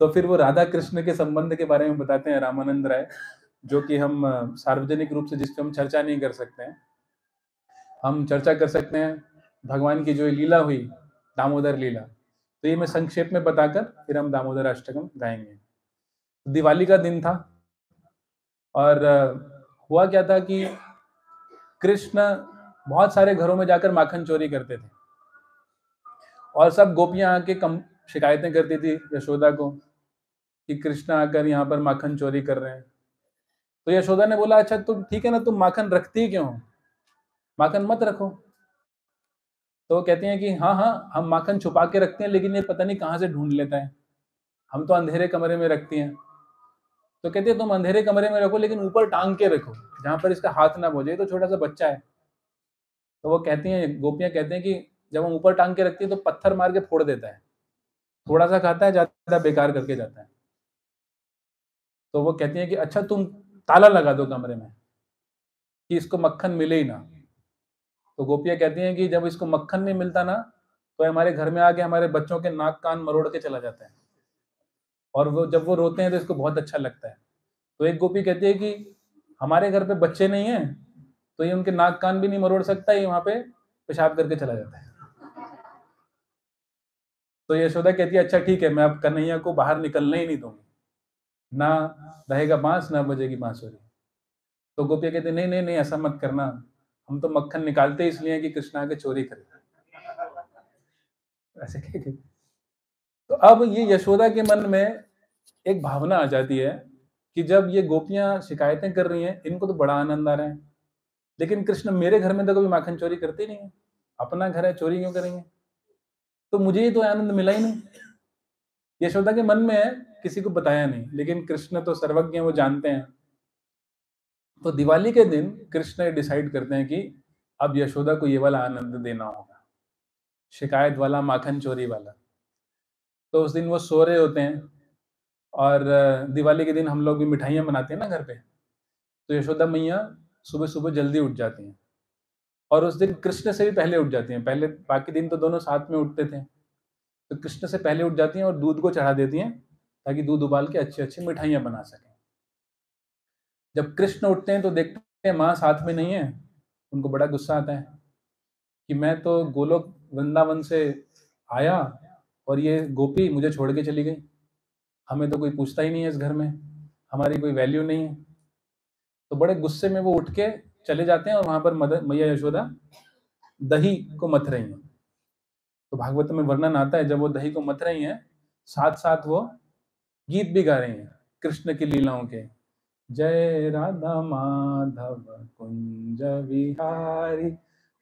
S1: तो फिर वो राधा कृष्ण के संबंध के बारे में बताते हैं रामानंद राय, जो कि हम सार्वजनिक रूप से जिसपे हम चर्चा नहीं कर सकते हैं। हम चर्चा कर सकते हैं भगवान की जो लीला हुई, दामोदर लीला, तो ये मैं संक्षेप में बताकर फिर हम दामोदर अष्टकम गाएंगे। दिवाली का दिन था, और हुआ क्या था कि कृष्ण बहुत सारे घरों में जाकर माखन चोरी करते थे, और सब गोपियां आके शिकायतें करती थी यशोदा को कि कृष्ण आकर यहाँ पर माखन चोरी कर रहे हैं। तो यशोदा ने बोला अच्छा तुम ठीक है ना, तुम माखन रखती क्यों हो, माखन मत रखो। तो वो कहती हैं कि हाँ हाँ, हम माखन छुपा के रखते हैं, लेकिन ये पता नहीं कहाँ से ढूंढ लेता है, हम तो अंधेरे कमरे में रखती हैं। तो कहती है तुम अंधेरे कमरे में रखो, लेकिन ऊपर टांग के रखो जहां पर इसका हाथ ना पहुंचे, तो छोटा सा बच्चा है। तो वो कहती हैं, गोपियां कहते हैं कि जब हम ऊपर टांग के रखती है तो पत्थर मार के फोड़ देता है, थोड़ा सा खाता है, ज्यादा बेकार करके जाता है। तो वो कहती हैं कि अच्छा तुम ताला लगा दो कमरे में कि इसको मक्खन मिले ही ना। तो गोपियां कहती हैं कि जब इसको मक्खन नहीं मिलता ना, तो हमारे घर में आके हमारे बच्चों के नाक कान मरोड़ के चला जाता है, और वो जब वो रोते हैं तो इसको बहुत अच्छा लगता है। तो एक गोपी कहती है कि हमारे घर पे बच्चे नहीं है, तो ये उनके नाक कान भी नहीं मरोड़ सकता, ये वहां पे पेशाब करके चला जाता है। तो यशोदा कहती है अच्छा ठीक है, मैं अब कन्हैया को बाहर निकलने ही नहीं दूंगी, ना रहेगा बांस ना बजेगी बांसुरी। तो गोपियां कहती नहीं नहीं नहीं, ऐसा मत करना, हम तो मक्खन निकालते इसलिए कि कृष्णा आके चोरी करे, ऐसे कह के। तो अब ये यशोदा के मन में एक भावना आ जाती है कि जब ये गोपियां शिकायतें कर रही हैं, इनको तो बड़ा आनंद आ रहा है, लेकिन कृष्ण मेरे घर में तो कभी माखन चोरी करते नहीं है, अपना घर है, चोरी क्यों करेंगे, तो मुझे ही तो आनंद मिला ही नहीं। यशोदा के मन में है, किसी को बताया नहीं, लेकिन कृष्ण तो सर्वज्ञ हैं, वो जानते हैं। तो दिवाली के दिन कृष्ण डिसाइड करते हैं कि अब यशोदा को ये वाला आनंद देना होगा, शिकायत वाला, माखन चोरी वाला। तो उस दिन वो सो रहे होते हैं, और दिवाली के दिन हम लोग भी मिठाइयाँ बनाते हैं ना घर पे, तो यशोदा मैया सुबह सुबह जल्दी उठ जाती हैं, और उस दिन कृष्ण से भी पहले उठ जाती हैं। पहले बाकी दिन तो दोनों साथ में उठते थे, तो कृष्ण से पहले उठ जाती हैं और दूध को चढ़ा देती हैं, ताकि दूध उबाल के अच्छी अच्छी मिठाइयाँ बना सकें। जब कृष्ण उठते हैं तो देखते हैं माँ साथ में नहीं है, उनको बड़ा गुस्सा आता है कि मैं तो गोलोक वृंदावन से आया, और ये गोपी मुझे छोड़ के चली गई, हमें तो कोई पूछता ही नहीं है इस घर में, हमारी कोई वैल्यू नहीं है। तो बड़े गुस्से में वो उठ के चले जाते हैं, और वहां पर मदर मैया यशोदा दही को मथ रही हैं। तो भागवत में वर्णन आता है, जब वो दही को मथ रही हैं, साथ साथ वो गीत भी गा रही हैं कृष्ण की लीलाओं के, जय राधा माधव कुंज विहारी,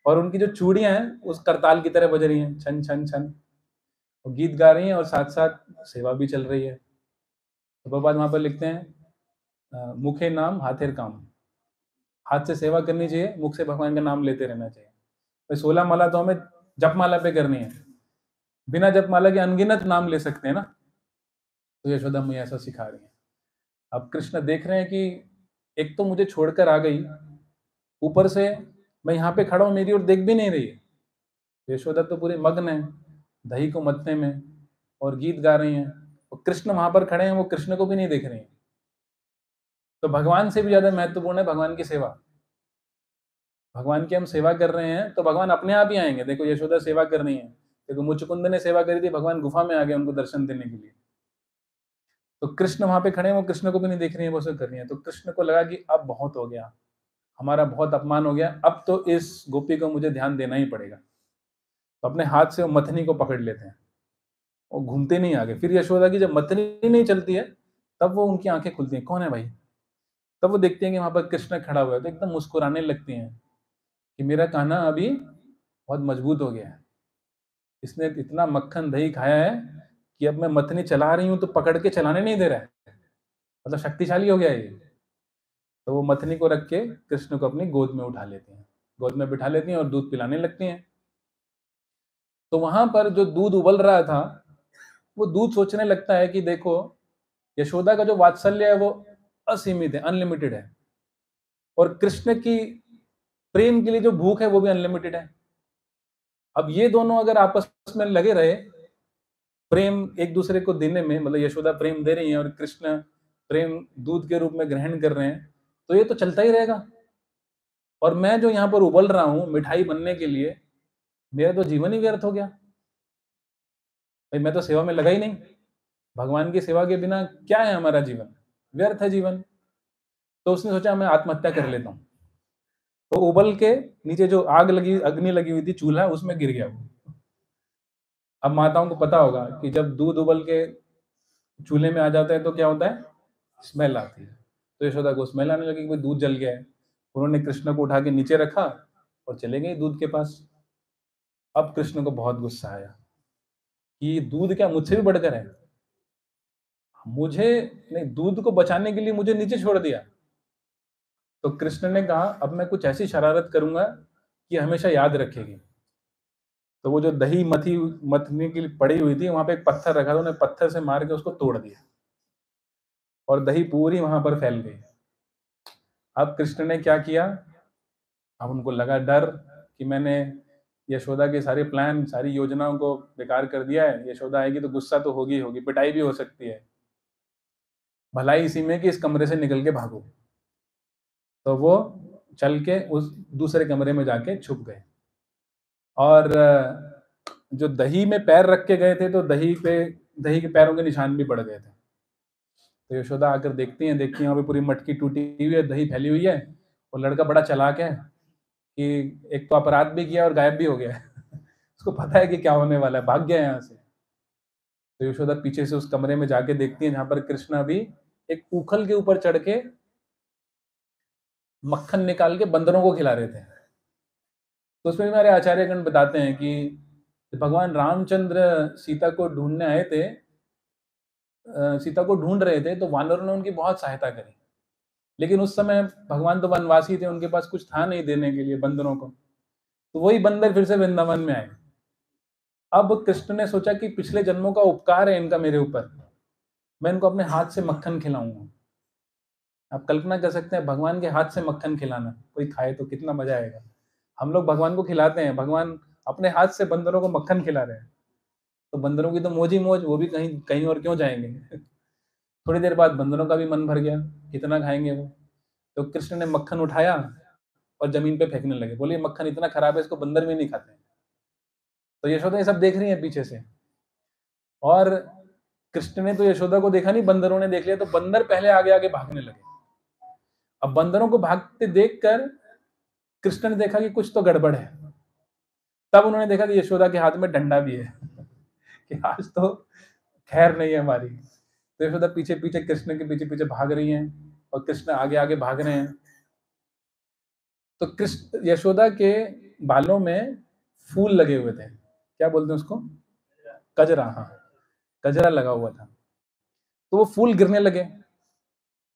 S1: और उनकी जो चूड़ियां हैं उस करताल की तरह बज रही हैं, छन छन छन, वो गीत गा रही हैं और साथ साथ सेवा भी चल रही है। तो प्रभुपाद वहां पर लिखते हैं, मुखे नाम हाथेर काम, हाथ से सेवा करनी चाहिए, मुख से भगवान का नाम लेते रहना चाहिए। तो 16 माला तो हमें जपमाला पे करनी है, बिना जपमाला के अनगिनत नाम ले सकते हैं ना। तो यशोदा मैया ऐसा सिखा रही है। अब कृष्ण देख रहे हैं कि एक तो मुझे छोड़कर आ गई, ऊपर से मैं यहाँ पे खड़ा हूँ, मेरी ओर देख भी नहीं रही है। यशोदा तो पूरे मग्न है दही को मथने में, और गीत गा रही हैं, और कृष्ण वहां पर खड़े हैं, वो कृष्ण को भी नहीं देख रहे हैं। तो भगवान से भी ज्यादा महत्वपूर्ण है भगवान की सेवा। भगवान की हम सेवा कर रहे हैं तो भगवान अपने आप ही आएंगे। देखो यशोदा सेवा कर रही है, देखो मुचकुंद ने सेवा करी थी, भगवान गुफा में आ गए उनको दर्शन देने के लिए। तो कृष्ण वहां पे खड़े हैं, वो कृष्ण को भी नहीं देख रही है, वो सब कर रही है। तो कृष्ण को लगा कि अब बहुत हो गया, हमारा बहुत अपमान हो गया, अब तो इस गोपी को मुझे ध्यान देना ही पड़ेगा। तो अपने हाथ से वो मथनी को पकड़ लेते हैं, और घूमते नहीं आगे। फिर यशोदा की जब मथनी नहीं चलती है, तब वो उनकी आंखें खुलती हैं, कौन है भाई। तब वो देखते हैं कि वहां पर कृष्ण खड़ा हुआ है, तो एकदम मुस्कुराने लगती हैं कि मेरा कान्हा अभी बहुत मजबूत हो गया है, इसने इतना मक्खन दही खाया है कि अब मैं मथनी चला रही हूँ तो पकड़ के चलाने नहीं दे रहा है, मतलब शक्तिशाली हो गया है ये। तो वो मथनी को रख के कृष्ण को अपनी गोद में उठा लेती हैं, गोद में बिठा लेती हैं और दूध पिलाने लगती हैं। तो वहां पर जो दूध उबल रहा था, वो दूध सोचने लगता है कि देखो यशोदा का जो वात्सल्य है वो असीमित है, अनलिमिटेड है, और कृष्ण की प्रेम के लिए जो भूख है वो भी अनलिमिटेड है। अब ये दोनों अगर आपस में लगे रहे, प्रेम एक दूसरे को देने में, मतलब यशोदा प्रेम दे रही है और कृष्ण प्रेम दूध के रूप में ग्रहण कर रहे हैं, तो ये तो चलता ही रहेगा। और मैं जो यहाँ पर उबल रहा हूँ मिठाई बनने के लिए, मेरा तो जीवन ही व्यर्थ हो गया भाई, मैं तो सेवा में लगा ही नहीं। भगवान की सेवा के बिना क्या है हमारा जीवन, व्यर्थ है जीवन। तो उसने सोचा मैं आत्महत्या कर लेता हूँ। तो उबल के नीचे जो आग लगी, अग्नि लगी हुई थी, चूल्हा, उसमें गिर गया वो। अब माताओं को पता होगा कि जब दूध उबल के चूल्हे में आ जाता है तो क्या होता है, स्मेल आती है। तो यशोदा को स्मेल आने लगी कि दूध जल गया है। उन्होंने कृष्ण को उठा के नीचे रखा और चले गए दूध के पास। अब कृष्ण को बहुत गुस्सा आया कि दूध क्या मुझसे भी बढ़कर है, मुझे नहीं, दूध को बचाने के लिए मुझे नीचे छोड़ दिया। तो कृष्ण ने कहा अब मैं कुछ ऐसी शरारत करूंगा कि हमेशा याद रखेगी। तो वो जो दही मथने के लिए पड़ी हुई थी, वहां पे एक पत्थर रखा था, उन्हें पत्थर से मार के उसको तोड़ दिया और दही पूरी वहां पर फैल गई। अब कृष्ण ने क्या किया, अब उनको लगा डर कि मैंने यशोदा के सारे प्लान, सारी योजनाओं को बेकार कर दिया है। यशोदा आएगी तो गुस्सा तो होगी होगी, पिटाई भी हो सकती है, भलाई इसी में कि इस कमरे से निकल के भागो। तो वो चल के उस दूसरे कमरे में जाके छुप गए और जो दही में पैर रख के गए थे तो दही के पैरों के निशान भी पड़ गए थे। तो यशोदा आकर देखती हैं वहाँ पे पूरी मटकी टूटी हुई है, दही फैली हुई है, और लड़का बड़ा चालाक है कि एक तो अपराध भी किया और गायब भी हो गया है। उसको पता है कि क्या होने वाला है, भाग गया यहाँ से। तो यशोदा पीछे से उस कमरे में जाके देखती है जहाँ पर कृष्ण अभी एक उखल के ऊपर चढ़ के मक्खन निकाल के बंदरों को खिला रहे थे। तो उसमें हमारे आचार्यगण बताते हैं कि भगवान रामचंद्र सीता को ढूंढने आए थे, सीता को ढूंढ रहे थे, तो वानरों ने उनकी बहुत सहायता करी। लेकिन उस समय भगवान तो वनवासी थे, उनके पास कुछ था नहीं देने के लिए बंदरों को। तो वही बंदर फिर से वृंदावन में आए। अब कृष्ण ने सोचा कि पिछले जन्मों का उपकार है इनका मेरे ऊपर, मैं इनको अपने हाथ से मक्खन खिलाऊंगा। आप कल्पना कर सकते हैं भगवान के हाथ से मक्खन खिलाना, कोई खाए तो कितना मजा आएगा। हम लोग भगवान को खिलाते हैं, भगवान अपने हाथ से बंदरों को मक्खन खिला रहे हैं, तो बंदरों की तो मौज ही मौज, वो भी कहीं कहीं और क्यों जाएंगे। थोड़ी देर बाद बंदरों का भी मन भर गया, कितना खाएंगे वो। तो कृष्ण ने मक्खन उठाया और जमीन पे फेंकने लगे, बोले मक्खन इतना खराब है, इसको बंदर भी नहीं खाते। तो यशोदा ये सब देख रही है पीछे से, और कृष्ण ने तो यशोदा को देखा नहीं, बंदरों ने देख लिया। तो बंदर पहले आगे आगे भागने लगे। अब बंदरों को भागते देखकर कृष्ण ने देखा कि कुछ तो गड़बड़ है। तब उन्होंने देखा कि यशोदा के हाथ में डंडा भी है। कि आज तो खैर नहीं है हमारी। तो यशोदा पीछे पीछे कृष्ण के पीछे पीछे भाग रही हैं और कृष्ण आगे आगे भाग रहे हैं। तो कृष्ण यशोदा के बालों में फूल लगे हुए थे, क्या बोलते हैं उसको, कजरा। हाँ, कजरा लगा हुआ था। तो वो फूल गिरने लगे।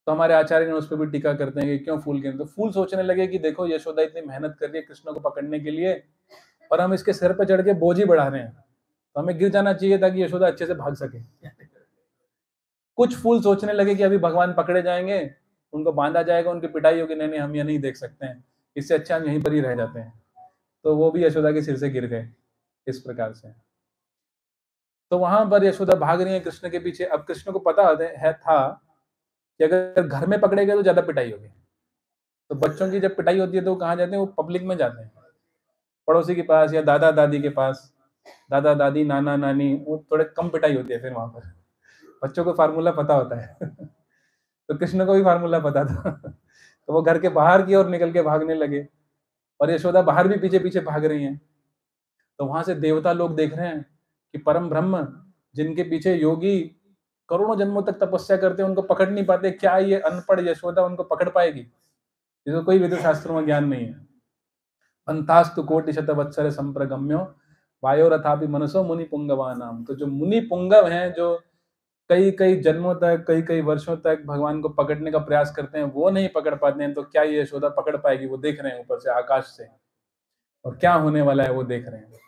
S1: तो हमारे आचार्य ने उस पर भी टीका करते हैं कि क्यों फूल गिरे। तो फूल सोचने लगे कि देखो यशोदा इतनी मेहनत कर रही है कृष्ण को पकड़ने के लिए, और हम इसके सिर पे चढ़ के बोझ ही बढ़ा रहे हैं, तो हमें गिर जाना चाहिए ताकि यशोदा अच्छे से भाग सके। कुछ फूल सोचने लगे कि अभी भगवान पकड़े जाएंगे, उनको बांधा जाएगा, उनकी पिटाई होगी, नहीं नहीं हम ये नहीं देख सकते हैं, इससे अच्छा हम यहीं पर ही रह जाते हैं। तो वो भी यशोदा के सिर से गिर गए इस प्रकार से। तो वहां पर यशोदा भाग रही है कृष्ण के पीछे। अब कृष्ण को पता था कि अगर घर में पकड़े गए तो ज्यादा पिटाई होगी। तो बच्चों की जब पिटाई होती है तो वो कहाँ जाते हैं, वो पब्लिक में जाते हैं, पड़ोसी के पास या दादा दादी के पास। दादा दादी नाना नानी, वो थोड़े कम पिटाई होती है फिर वहां पर, बच्चों को फार्मूला पता होता है। तो कृष्ण को भी फार्मूला पता था। तो वो घर के बाहर की ओर निकल के भागने लगे और यशोदा बाहर भी पीछे पीछे भाग रही हैं। तो वहां से देवता लोग देख रहे हैं कि परम ब्रह्म, जिनके पीछे योगी करोड़ों जन्मों तक तपस्या करते हैं, उनको पकड़ नहीं पाते, क्या ये अनपढ़ यशोदा उनको पकड़ पाएगी, जिसको कोई वेद शास्त्रों में ज्ञान नहीं है। अंतास्तु कोटि शत वत्सर संप्रगम्यो वायोरथापि मनसो मुनि पुंगवा नाम। तो जो मुनि पुंगव हैं, जो कई कई जन्मों तक, कई कई वर्षों तक भगवान को पकड़ने का प्रयास करते हैं, वो नहीं पकड़ पाते हैं, तो क्या ये यशोदा पकड़ पाएगी। वो देख रहे हैं ऊपर से आकाश से, और क्या होने वाला है वो देख रहे हैं।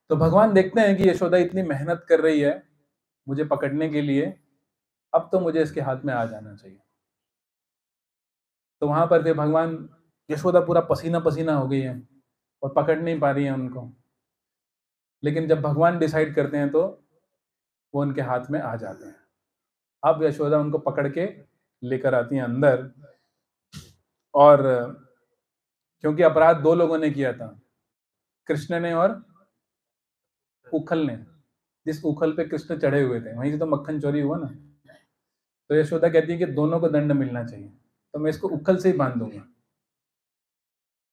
S1: तो भगवान देखते हैं कि यशोदा इतनी मेहनत कर रही है मुझे पकड़ने के लिए, अब तो मुझे इसके हाथ में आ जाना चाहिए। तो वहां पर थे भगवान, यशोदा पूरा पसीना पसीना हो गई है और पकड़ नहीं पा रही है उनको। लेकिन जब भगवान डिसाइड करते हैं तो वो उनके हाथ में आ जाते हैं। अब यशोदा उनको पकड़ के लेकर आती हैं अंदर। और क्योंकि अपराध दो लोगों ने किया था, कृष्ण ने और उखल ने। जिस उखल पे कृष्ण चढ़े हुए थे वहीं से तो मक्खन चोरी हुआ ना। तो यशोदा कहती है कि दोनों को दंड मिलना चाहिए, तो मैं इसको उखल से ही बांध दूंगी।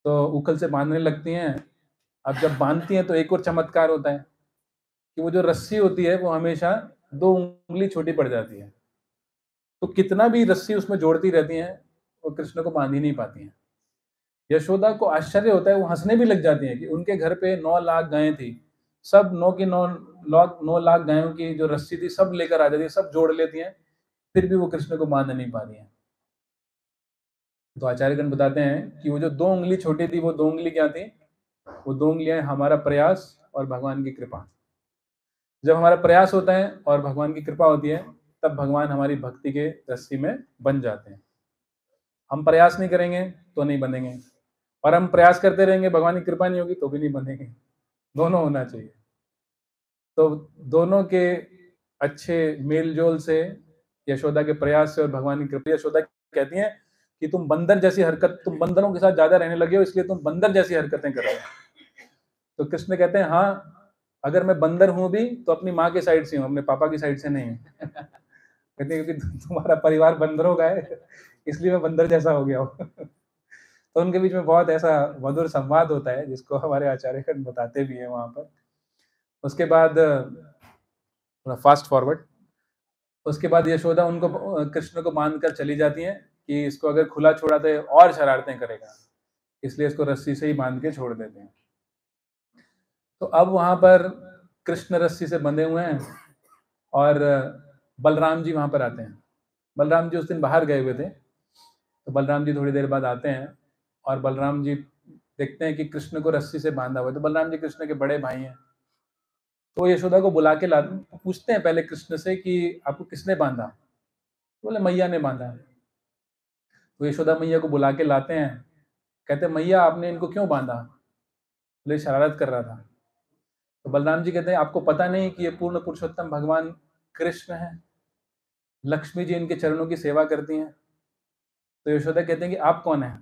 S1: तो उखल से बांधने लगती हैं। अब जब बांधती हैं तो एक और चमत्कार होता है कि वो जो रस्सी होती है वो हमेशा 2 उंगली छोटी पड़ जाती है। तो कितना भी रस्सी उसमें जोड़ती रहती हैं, वो कृष्ण को बांध ही नहीं पाती हैं। यशोदा को आश्चर्य होता है, वो हंसने भी लग जाती है कि उनके घर पे 9 लाख गायें थी, सब 9 लाख गायों की जो रस्सी थी सब लेकर आ जाती है, सब जोड़ लेती हैं, फिर भी वो कृष्ण को बांध नहीं पा रही है। तो आचार्यगण बताते हैं कि वो जो 2 उंगली छोटी थी, वो 2 उंगली क्या थी? वो 2 उंगलियां हमारा प्रयास और भगवान की कृपा। जब हमारा प्रयास होता है और भगवान की कृपा होती है, तब भगवान हमारी भक्ति के रस्सी में बंध जाते हैं। हम प्रयास नहीं करेंगे तो नहीं बनेंगे, और हम प्रयास करते रहेंगे, भगवान की कृपा नहीं होगी तो भी नहीं बनेंगे। दोनों होना चाहिए। तो दोनों के अच्छे मेल जोल से, यशोदा के प्रयास से और भगवान की कृपा, यशोदा कहती हैं कि तुम बंदर जैसी हरकत, तुम बंदरों के साथ ज्यादा रहने लगे हो, इसलिए तुम बंदर जैसी हरकतें कर रहे हो। तो कृष्ण कहते हैं, हाँ, अगर मैं बंदर हूं भी तो अपनी माँ के साइड से हूँ, अपने पापा की साइड से नहीं हूँ। कहते हैं क्योंकि तुम्हारा परिवार बंदरों का है, इसलिए मैं बंदर जैसा हो गया हूँ। तो उनके बीच में बहुत ऐसा मधुर संवाद होता है, जिसको हमारे आचार्यगण बताते भी हैं वहां पर। उसके बाद थोड़ा फास्ट फॉरवर्ड, उसके बाद यशोदा उनको कृष्ण को बांध कर चली जाती हैं कि इसको अगर खुला छोड़ा तो और शरारतें करेगा, इसलिए इसको रस्सी से ही बांध के छोड़ देते हैं। तो अब वहां पर कृष्ण रस्सी से बंधे हुए हैं और बलराम जी वहां पर आते हैं। बलराम जी उस दिन बाहर गए हुए थे, तो बलराम जी थोड़ी देर बाद आते हैं और बलराम जी देखते हैं कि कृष्ण को रस्सी से बांधा हुआ है। तो बलराम जी कृष्ण के बड़े भाई हैं, तो यशोदा को बुला के लाते, पूछते हैं पहले कृष्ण से कि आपको किसने बांधा? बोले मैया ने बांधा है। तो यशोदा मैया को बुला के लाते हैं, कहते हैं मैया आपने इनको क्यों बांधा? बोले शरारत कर रहा था। तो बलराम जी कहते हैं आपको पता नहीं कि ये पूर्ण पुरुषोत्तम भगवान कृष्ण है, लक्ष्मी जी इनके चरणों की सेवा करती हैं। तो यशोदा कहते हैं कि आप कौन है?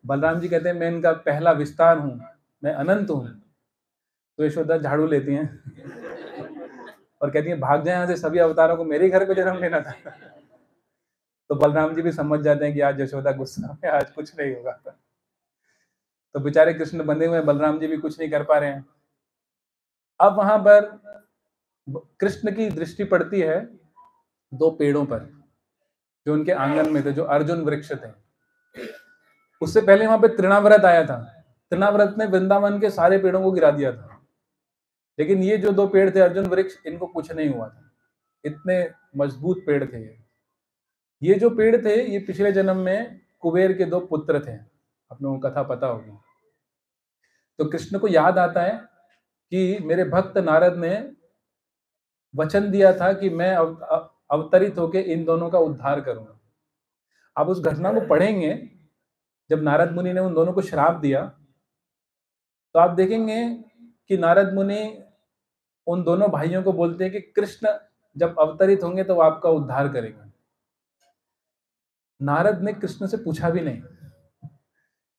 S1: बलराम जी कहते हैं मैं इनका पहला विस्तार हूँ, मैं अनंत हूँ। तो यशोदा झाड़ू लेती हैं और कहती हैं भाग जाए यहाँ से, सभी अवतारों को मेरे घर पे जन्म लेना था। तो बलराम जी भी समझ जाते हैं कि आज यशोदा गुस्सा में, आज कुछ नहीं होगा। तो बेचारे कृष्ण बंधे हुए हैं, बलराम जी भी कुछ नहीं कर पा रहे हैं। अब वहां पर कृष्ण की दृष्टि पड़ती है 2 पेड़ों पर जो उनके आंगन में थे, जो अर्जुन वृक्ष थे। उससे पहले वहां पे तृणाव्रत आया था। तृणाव्रत ने वृंदावन के सारे पेड़ों को गिरा दिया था, लेकिन ये जो 2 पेड़ थे अर्जुन वृक्ष, इनको कुछ नहीं हुआ था, इतने मजबूत पेड़ थे ये जो पेड़ थे, ये पिछले जन्म में कुबेर के 2 पुत्र थे, आप लोगों को कथा पता होगी। तो कृष्ण को याद आता है कि मेरे भक्त नारद ने वचन दिया था कि मैं अवतरित होकर इन दोनों का उद्धार करूंगा। आप उस घटना को पढ़ेंगे, जब नारद मुनि ने उन दोनों को श्राप दिया, तो आप देखेंगे कि नारद मुनि उन दोनों भाइयों को बोलते हैं कि कृष्ण जब अवतरित होंगे तो वो आपका उद्धार करेंगे। नारद ने कृष्ण से पूछा भी नहीं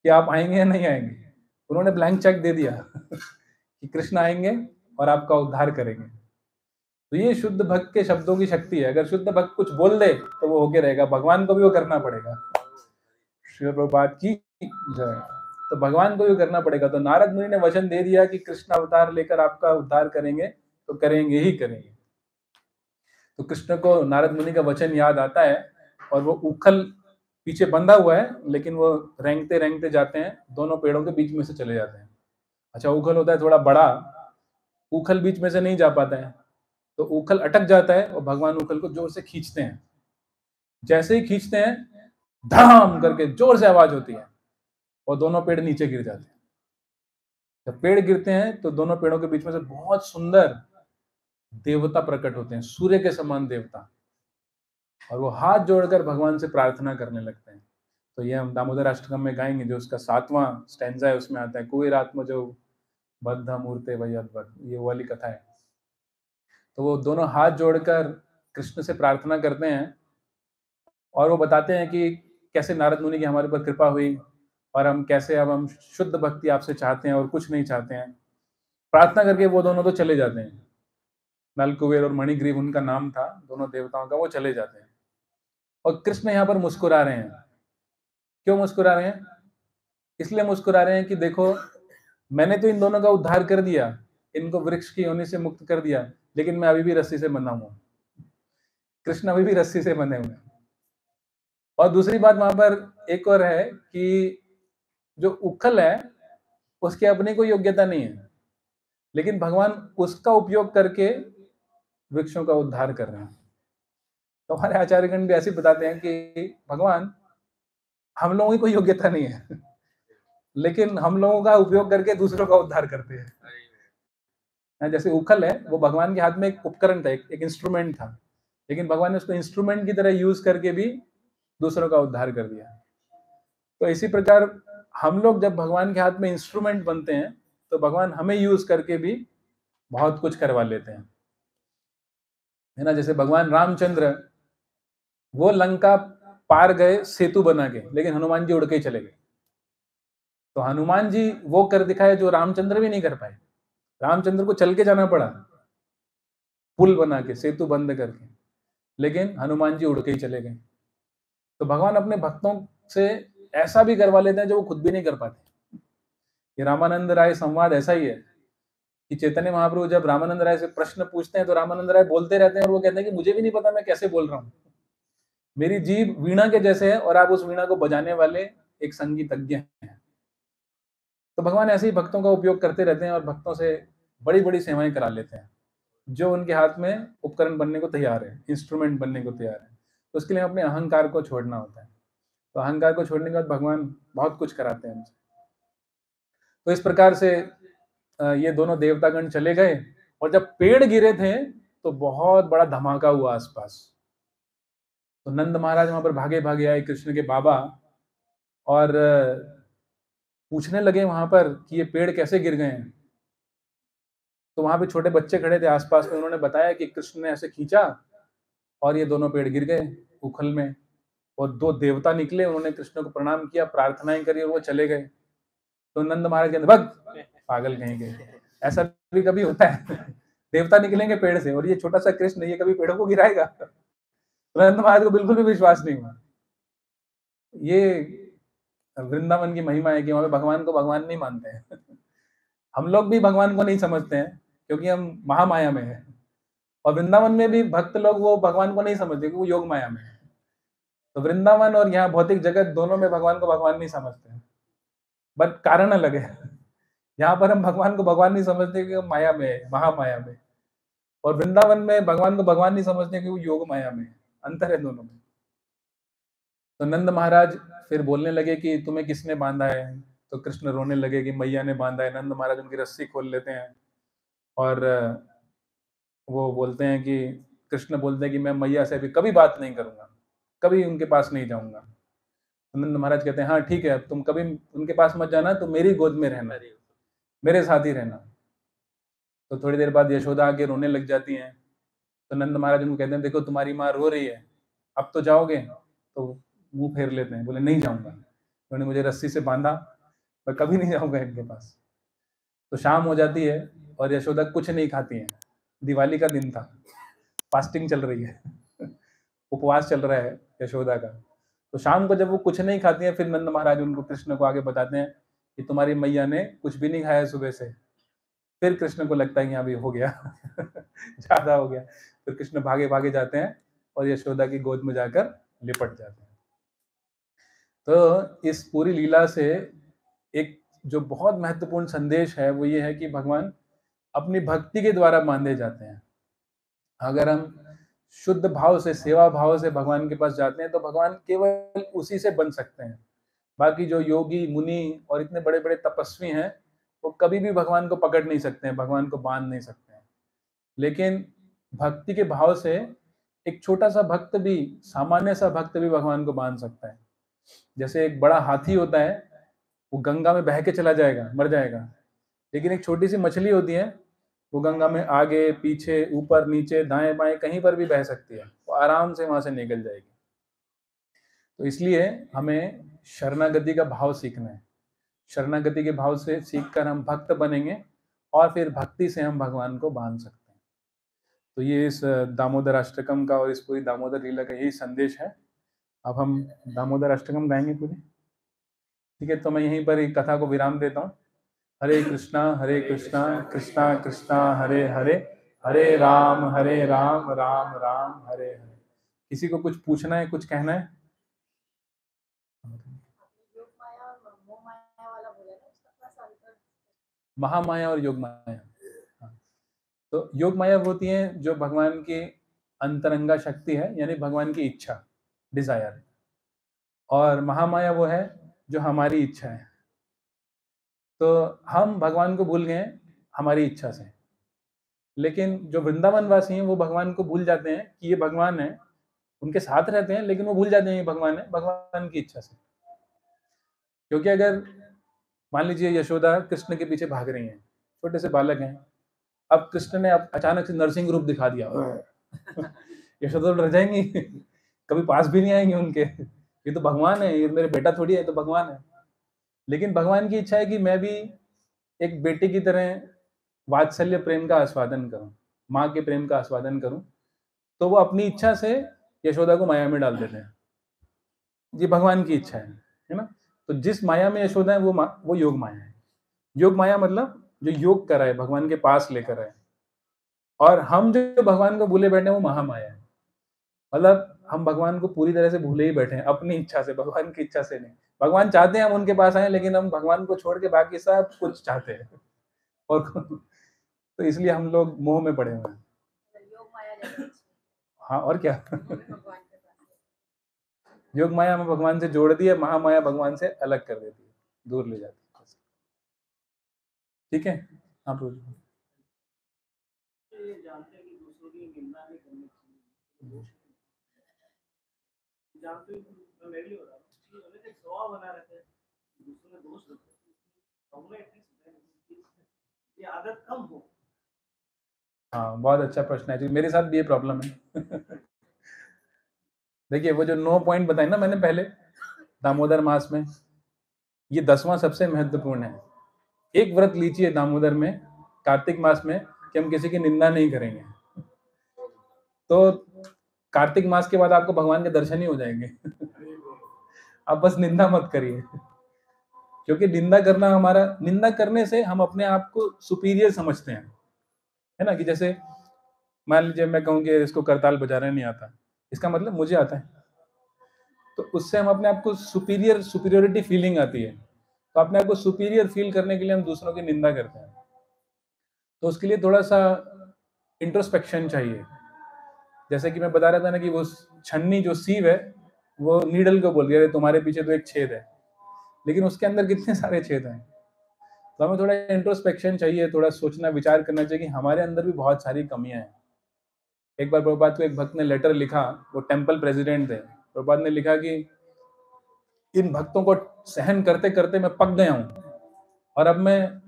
S1: कि आप आएंगे या नहीं आएंगे, उन्होंने ब्लैंक चेक दे दिया कि कृष्ण आएंगे और आपका उद्धार करेंगे। तो ये शुद्ध भक्त के शब्दों की शक्ति है। अगर शुद्ध भक्त कुछ बोल दे तो वो होके रहेगा, भगवान को भी वो करना पड़ेगा। श्री प्रभुपाद की जय। तो भगवान को भी करना पड़ेगा। तो नारद मुनि ने वचन दे दिया कि कृष्ण अवतार लेकर आपका उद्धार करेंगे, तो करेंगे ही करेंगे। तो कृष्ण को नारद मुनि का वचन याद आता है और वो उखल पीछे बंधा हुआ है, लेकिन वो रेंगते रेंगते जाते हैं, दोनों पेड़ों के बीच में से चले जाते हैं। अच्छा, उखल होता है थोड़ा बड़ा, उखल बीच में से नहीं जा पाता है, तो उखल अटक जाता है और भगवान उखल को जोर से खींचते हैं। जैसे ही खींचते हैं, धाम करके जोर से आवाज होती है और दोनों पेड़ नीचे गिर जाते हैं। जब पेड़ गिरते हैं तो दोनों पेड़ों के बीच में से बहुत सुंदर देवता प्रकट होते हैं, सूर्य के समान देवता, और वो हाथ जोड़कर भगवान से प्रार्थना करने लगते हैं। तो ये हम दामोदर अष्टकम में गाएंगे, जो उसका 7वां स्टैंजा है, उसमें आता है कुबेर आत्मा जो बद्ध मूर्ते वही अद्भुत, ये वो वाली कथा है। तो वो दोनों हाथ जोड़कर कृष्ण से प्रार्थना करते हैं और वो बताते हैं कि कैसे नारद मुनि की हमारे ऊपर कृपा हुई और हम कैसे अब हम शुद्ध भक्ति आपसे चाहते हैं और कुछ नहीं चाहते हैं। प्रार्थना करके वो दोनों तो चले जाते हैं, नल कुबेर और मणिग्रीव उनका नाम था, दोनों देवताओं का, वो चले जाते हैं। और कृष्ण यहाँ पर मुस्कुरा रहे हैं। क्यों मुस्कुरा रहे हैं? इसलिए मुस्कुरा रहे हैं कि देखो, मैंने तो इन दोनों का उद्धार कर दिया, इनको वृक्ष की योनि से मुक्त कर दिया, लेकिन मैं अभी भी रस्सी से बंधा हुआ हूं। कृष्ण अभी भी रस्सी से बंधे हुए हैं। और दूसरी बात वहां पर एक और है कि जो उखल है उसकी अपनी कोई योग्यता नहीं है, लेकिन भगवान उसका उपयोग करके वृक्षों का उद्धार कर रहे हैं। तो हमारे आचार्यगण भी ऐसे ही बताते हैं कि भगवान, हम लोगों की कोई योग्यता नहीं है लेकिन हम लोगों का उपयोग करके दूसरों का उद्धार करते हैं। जैसे उखल है, वो भगवान के हाथ में एक उपकरण था, एक इंस्ट्रूमेंट था, लेकिन भगवान ने उसको इंस्ट्रूमेंट की तरह यूज करके भी दूसरों का उद्धार कर दिया। तो इसी प्रकार हम लोग जब भगवान के हाथ में इंस्ट्रूमेंट बनते हैं तो भगवान हमें यूज करके भी बहुत कुछ करवा लेते हैं, है ना। जैसे भगवान रामचंद्र, वो लंका पार गए सेतु बना के, लेकिन हनुमान जी उड़ के ही चले गए। तो हनुमान जी वो कर दिखाए जो रामचंद्र भी नहीं कर पाए। रामचंद्र को चल के जाना पड़ा, पुल बना के, सेतु बंद करके, लेकिन हनुमान जी उड़ के ही चले गए। तो भगवान अपने भक्तों से ऐसा भी करवा लेते हैं जो वो खुद भी नहीं कर पाते। ये रामानंद राय संवाद ऐसा ही है कि चैतन्य महाप्रभु जब रामानंद राय से प्रश्न पूछते हैं तो रामानंद राय बोलते रहते हैं और वो कहते हैं कि मुझे भी नहीं पता मैं कैसे बोल रहा हूँ, मेरी जीभ वीणा के जैसे है और आप उस वीणा को बजाने वाले एक संगीतज्ञ हैं। तो भगवान ऐसे ही भक्तों का उपयोग करते रहते हैं और भक्तों से बड़ी बड़ी सेवाएं करा लेते हैं जो उनके हाथ में उपकरण बनने को तैयार है, इंस्ट्रूमेंट बनने को तैयार है। तो उसके लिए अपने अहंकार को छोड़ना होता है। तो अहंकार को छोड़ने के बाद भगवान बहुत कुछ कराते हैं हमसे। तो इस प्रकार से ये दोनों देवतागण चले गए और जब पेड़ गिरे थे तो बहुत बड़ा धमाका हुआ आसपास। तो नंद महाराज वहां पर भागे भागे आए कृष्ण के बाबा और पूछने लगे वहां पर कि ये पेड़ कैसे गिर गए हैं। तो वहां पे छोटे बच्चे खड़े थे आसपास में, उन्होंने बताया कि कृष्ण ने ऐसे खींचा और ये दोनों पेड़ गिर गए उखल में। और दो देवता निकले, उन्होंने कृष्ण को प्रणाम किया, प्रार्थनाएं करी और वो चले गए। तो नंद महाराज कहते भग, पागल कहीं गए, ऐसा भी कभी होता है देवता निकलेंगे पेड़ से और ये छोटा सा कृष्ण, ये कभी पेड़ों को गिराएगा? नंद महाराज को बिल्कुल भी विश्वास नहीं हुआ। ये वृंदावन की महिमा है कि वहां पे भगवान को भगवान नहीं मानते हैं हम लोग भी भगवान को नहीं समझते हैं क्योंकि हम महामाया में हैं, और वृंदावन में भी भक्त लोग वो भगवान को नहीं समझते क्योंकि वो योग माया में है। तो वृंदावन और यहाँ भौतिक जगत दोनों में भगवान को भगवान नहीं समझते हैं, बट कारण अलग है। यहाँ पर हम भगवान को भगवान नहीं समझते क्योंकि माया में है, महामाया में। और वृंदावन में भगवान को भगवान नहीं समझते क्योंकि वो योग माया में है। अंतर है दोनों में। तो नंद महाराज फिर बोलने लगे कि तुम्हें किसने बांधा है? तो कृष्ण रोने लगे कि मैया ने बांधा है। नंद महाराज उनकी रस्सी खोल लेते हैं और वो बोलते हैं कि कृष्ण बोलते हैं कि मैं मैया से अभी कभी बात नहीं करूंगा, कभी उनके पास नहीं जाऊंगा। तो नंद महाराज कहते हैं हाँ ठीक है, अब तुम कभी उनके पास मत जाना, तो मेरी गोद में रहना, मेरे साथ ही रहना। तो थोड़ी देर बाद यशोदा आके रोने लग जाती हैं। तो नंद महाराज उनको कहते हैं देखो तुम्हारी माँ रो रही है, अब तो जाओगे? तो मुंह फेर लेते हैं, बोले नहीं जाऊंगा, उन्होंने मुझे रस्सी से बांधा, मैं कभी नहीं जाऊंगा इनके पास। तो शाम हो जाती है और यशोदा कुछ नहीं खाती है। दिवाली का दिन था, फास्टिंग चल रही है उपवास चल रहा है यशोदा का। तो शाम को जब वो कुछ नहीं खाती है, फिर नंद महाराज उनको, कृष्ण को आगे बताते हैं कि तुम्हारी मैया ने कुछ भी नहीं खाया सुबह से। फिर कृष्ण को लगता है कि अभी हो गया ज्यादा हो गया। फिर कृष्ण भागे भागे जाते हैं और यशोदा की गोद में जाकर लिपट जाते हैं। तो इस पूरी लीला से एक जो बहुत महत्वपूर्ण संदेश है वो ये है कि भगवान अपनी भक्ति के द्वारा बांधे जाते हैं। अगर हम शुद्ध भाव से, सेवा भाव से भगवान के पास जाते हैं तो भगवान केवल उसी से बन सकते हैं। बाकी जो योगी मुनि और इतने बड़े बड़े तपस्वी हैं वो कभी भी भगवान को पकड़ नहीं सकते हैं, भगवान को बांध नहीं सकते हैं। लेकिन भक्ति के भाव से एक छोटा सा भक्त भी, सामान्य सा भक्त भी भगवान को बांध सकता है। जैसे एक बड़ा हाथी होता है, वो गंगा में बह के चला जाएगा, मर जाएगा, लेकिन एक छोटी सी मछली होती है, वो गंगा में आगे पीछे ऊपर नीचे दाएं बाएं कहीं पर भी बह सकती है, वो आराम से वहां से निकल जाएगी। तो इसलिए हमें शरणागति का भाव सीखना है। शरणागति के भाव से सीखकर हम भक्त बनेंगे और फिर भक्ति से हम भगवान को बांध सकते हैं। तो ये इस दामोदर अष्टकम का और इस पूरी दामोदर लीला का यही संदेश है। अब हम दामोदर अष्टकम गाएंगे पूरी, ठीक है? तो मैं यहीं पर एक कथा को विराम देता हूँ। हरे कृष्णा कृष्णा कृष्णा हरे हरे, हरे राम राम राम हरे हरे। किसी को कुछ पूछना है, कुछ कहना है? महामाया और योग माया। हाँ, तो योग माया होती है जो भगवान की अंतरंगा शक्ति है, यानी भगवान की इच्छा, डिजायर। और महामाया वो है जो हमारी इच्छा है। तो हम भगवान को भूल गए हैं हमारी इच्छा से, लेकिन जो वृंदावन वासी हैं वो भगवान को भूल जाते हैं कि ये भगवान है, उनके साथ रहते हैं, लेकिन वो भूल जाते हैं ये भगवान है, भगवान की इच्छा से। क्योंकि अगर मान लीजिए यशोदा कृष्ण के पीछे भाग रही हैं, छोटे से बालक हैं, अब कृष्ण ने अचानक से नरसिंह रूप दिखा दिया, यशोदा तो डर जाएंगी, कभी पास भी नहीं आएंगे उनके, ये तो भगवान है, ये मेरे बेटा थोड़ी है, ये तो भगवान है। लेकिन भगवान की इच्छा है कि मैं भी एक बेटे की तरह वात्सल्य प्रेम का आस्वादन करूं, माँ के प्रेम का आस्वादन करूं। तो वो अपनी इच्छा से यशोदा को माया में डाल देते हैं। ये भगवान की इच्छा है ना। तो जिस माया में यशोदा है वो योग माया है। योग माया मतलब जो योग कर रहा है, भगवान के पास लेकर आए। और हम जो भगवान को भूले बैठे हैं वो महामाया है। मतलब हम भगवान को पूरी तरह से भूले ही बैठे हैं, अपनी इच्छा से, भगवान की इच्छा से नहीं। भगवान चाहते हैं हम उनके पास आए, लेकिन हम भगवान को छोड़ के बाकी सब कुछ चाहते हैं। और तो इसलिए हम लोग मोह में पड़े हुए हैं। हाँ, और क्या। योग माया हमें भगवान से जोड़ दी है, महामाया भगवान से अलग कर देती है, दूर ले जाती है। ठीक है, आप बोलिए। हाँ, बहुत अच्छा प्रश्न है जी, मेरे साथ भी ये प्रॉब्लम है। देखिए, वो जो 9 पॉइंट बताए ना मैंने पहले दामोदर मास में, ये 10वां सबसे महत्वपूर्ण है। एक व्रत लीजिए दामोदर में, कार्तिक मास में, कि हम किसी की निंदा नहीं करेंगे। तो कार्तिक मास के बाद आपको भगवान के दर्शन ही हो जाएंगे। आप बस निंदा मत करिए, क्योंकि निंदा करने से हम अपने आप को सुपीरियर समझते हैं, है ना। कि जैसे मान लीजिए मैं कहूँ कि इसको करताल बजाना नहीं आता, इसका मतलब मुझे आता है, तो उससे हम अपने आप को सुपीरियोरिटी फीलिंग आती है। तो अपने आप को सुपीरियर फील करने के लिए हम दूसरों की निंदा करते हैं। तो उसके लिए थोड़ा सा इंट्रोस्पेक्शन चाहिए। जैसे कि मैं बता रहा था ना कि वो छन्नी जो सीव है, वो नीडल को बोल गया तुम्हारे पीछे तो एक छेद है, लेकिन उसके अंदर कितने सारे छेद हैं। तो हमें थोड़ा इंट्रोस्पेक्शन चाहिए, थोड़ा सोचना विचार करना चाहिए कि हमारे अंदर भी बहुत सारी कमियां हैं। एक बार प्रभुपाद को एक भक्त ने लेटर लिखा, वो टेम्पल प्रेसिडेंट थे। प्रभुपाद ने लिखा कि इन भक्तों को सहन करते करते मैं पक गया हूं, और अब मैं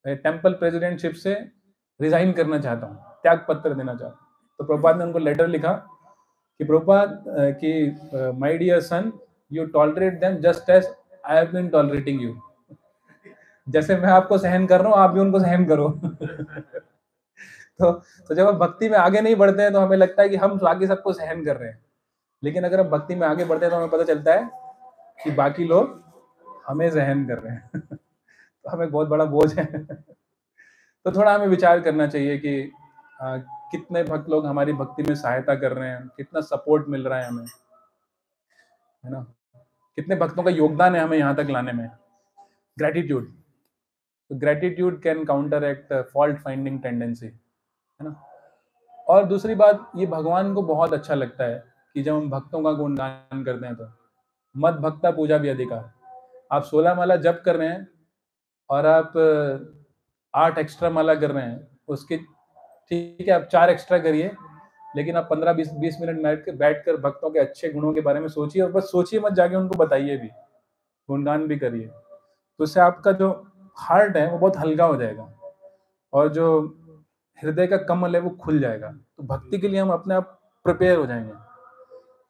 S1: टेम्पल प्रेसिडेंटशिप से रिजाइन करना चाहता हूँ, त्याग पत्र देना चाहता हूँ। तो प्रभुपाद ने उनको लेटर लिखा कि प्रभुपाद कि my dear son, you tolerate them just as I have been tolerating you. जैसे मैं आपको सहन कर रहा हूँ, आप भी उनको सहन करो। तो जब हम भक्ति में आगे नहीं बढ़ते हैं तो हमें लगता है कि हम बाकी सबको सहन कर रहे हैं, लेकिन अगर हम भक्ति में आगे बढ़ते हैं तो हमें पता चलता है कि बाकी लोग हमें सहन कर रहे हैं। तो हमें बहुत बड़ा बोझ है। तो थोड़ा हमें विचार करना चाहिए कि कितने भक्त लोग हमारी भक्ति में सहायता कर रहे हैं, कितना सपोर्ट मिल रहा है हमें, है ना। कितने भक्तों का योगदान है हमें यहाँ तक लाने में। ग्रेटिट्यूड, तो gratitude can counter act fault finding tendency, है ना। और दूसरी बात, ये भगवान को बहुत अच्छा लगता है कि जब हम भक्तों का गुणगान करते हैं। तो मत भक्ता पूजा भी अधिकार। आप 16 माला जप कर रहे हैं और आप 8 एक्स्ट्रा माला कर रहे हैं, उसके ठीक है आप 4 एक्स्ट्रा करिए, लेकिन आप 15-20 मिनट बैठकर भक्तों के अच्छे गुणों के बारे में सोचिए, और बस सोचिए मत, जाके उनको बताइए भी, गुणगान भी करिए। तो उससे आपका जो हार्ट है वो बहुत हल्का हो जाएगा, और जो हृदय का कमल है वो खुल जाएगा। तो भक्ति के लिए हम अपने आप प्रिपेयर हो जाएंगे।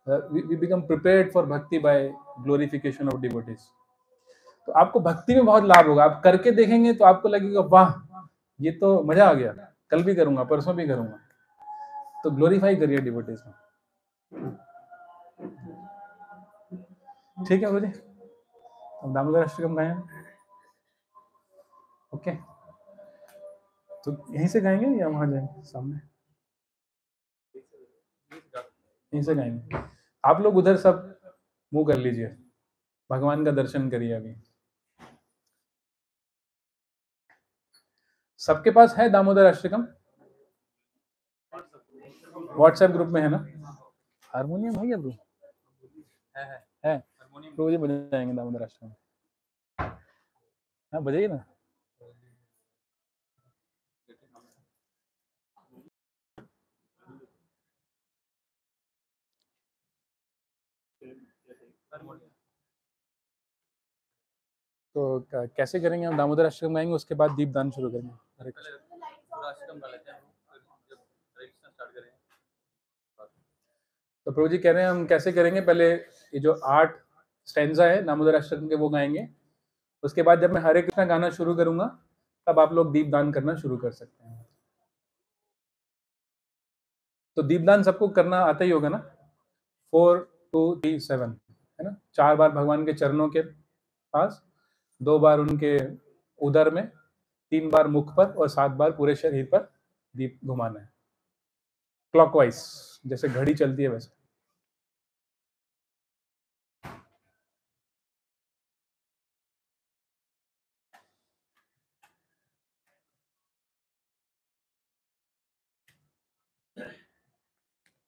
S1: वी बिकम प्रिपेयर्ड फॉर भक्ति बाय ग्लोरिफिकेशन ऑफ डिवोटीज। तो आपको भक्ति में बहुत लाभ होगा। आप करके देखेंगे तो आपको लगेगा वाह, ये तो मजा आ गया, कल भी करूंगा, परसों भी करूंगा। तो ग्लोरीफाई करिए डिवोटीज में। ठीक है बोलिए, अब दामोदर अष्टकम गाएं। ओके, तो यहीं से गाएंगे या वहां जाएंगे सामने? यहीं से गाएंगे। आप लोग उधर सब मुंह कर लीजिए, भगवान का दर्शन करिए अभी। सबके पास है दामोदर अष्टकम? व्हाट्सएप ग्रुप में है ना? हारमोनियम है क्या ब्रो? है तो ये बजाएंगे दामोदर अष्टकम। हाँ बजाइए ना। तो कैसे करेंगे हम? दामोदर अष्टकम गाएंगे, उसके बाद दीपदान शुरू करेंगे। हरे कृष्ण। तो प्रभु जी कह रहे हैं हम कैसे करेंगे, पहले ये जो 8 स्टैंजा है दामोदर अष्टकम के वो गाएंगे, उसके बाद जब मैं हरे कृष्णा गाना शुरू करूंगा तब आप लोग दीपदान करना शुरू कर सकते हैं। तो दीपदान सबको करना आता ही होगा ना? 4 2 3 7 है ना? 4 बार भगवान के चरणों के पास, 2 बार उनके उदर में, 3 बार मुख पर और 7 बार पूरे शरीर पर दीप घुमाना है, क्लॉकवाइज, जैसे घड़ी चलती है वैसे।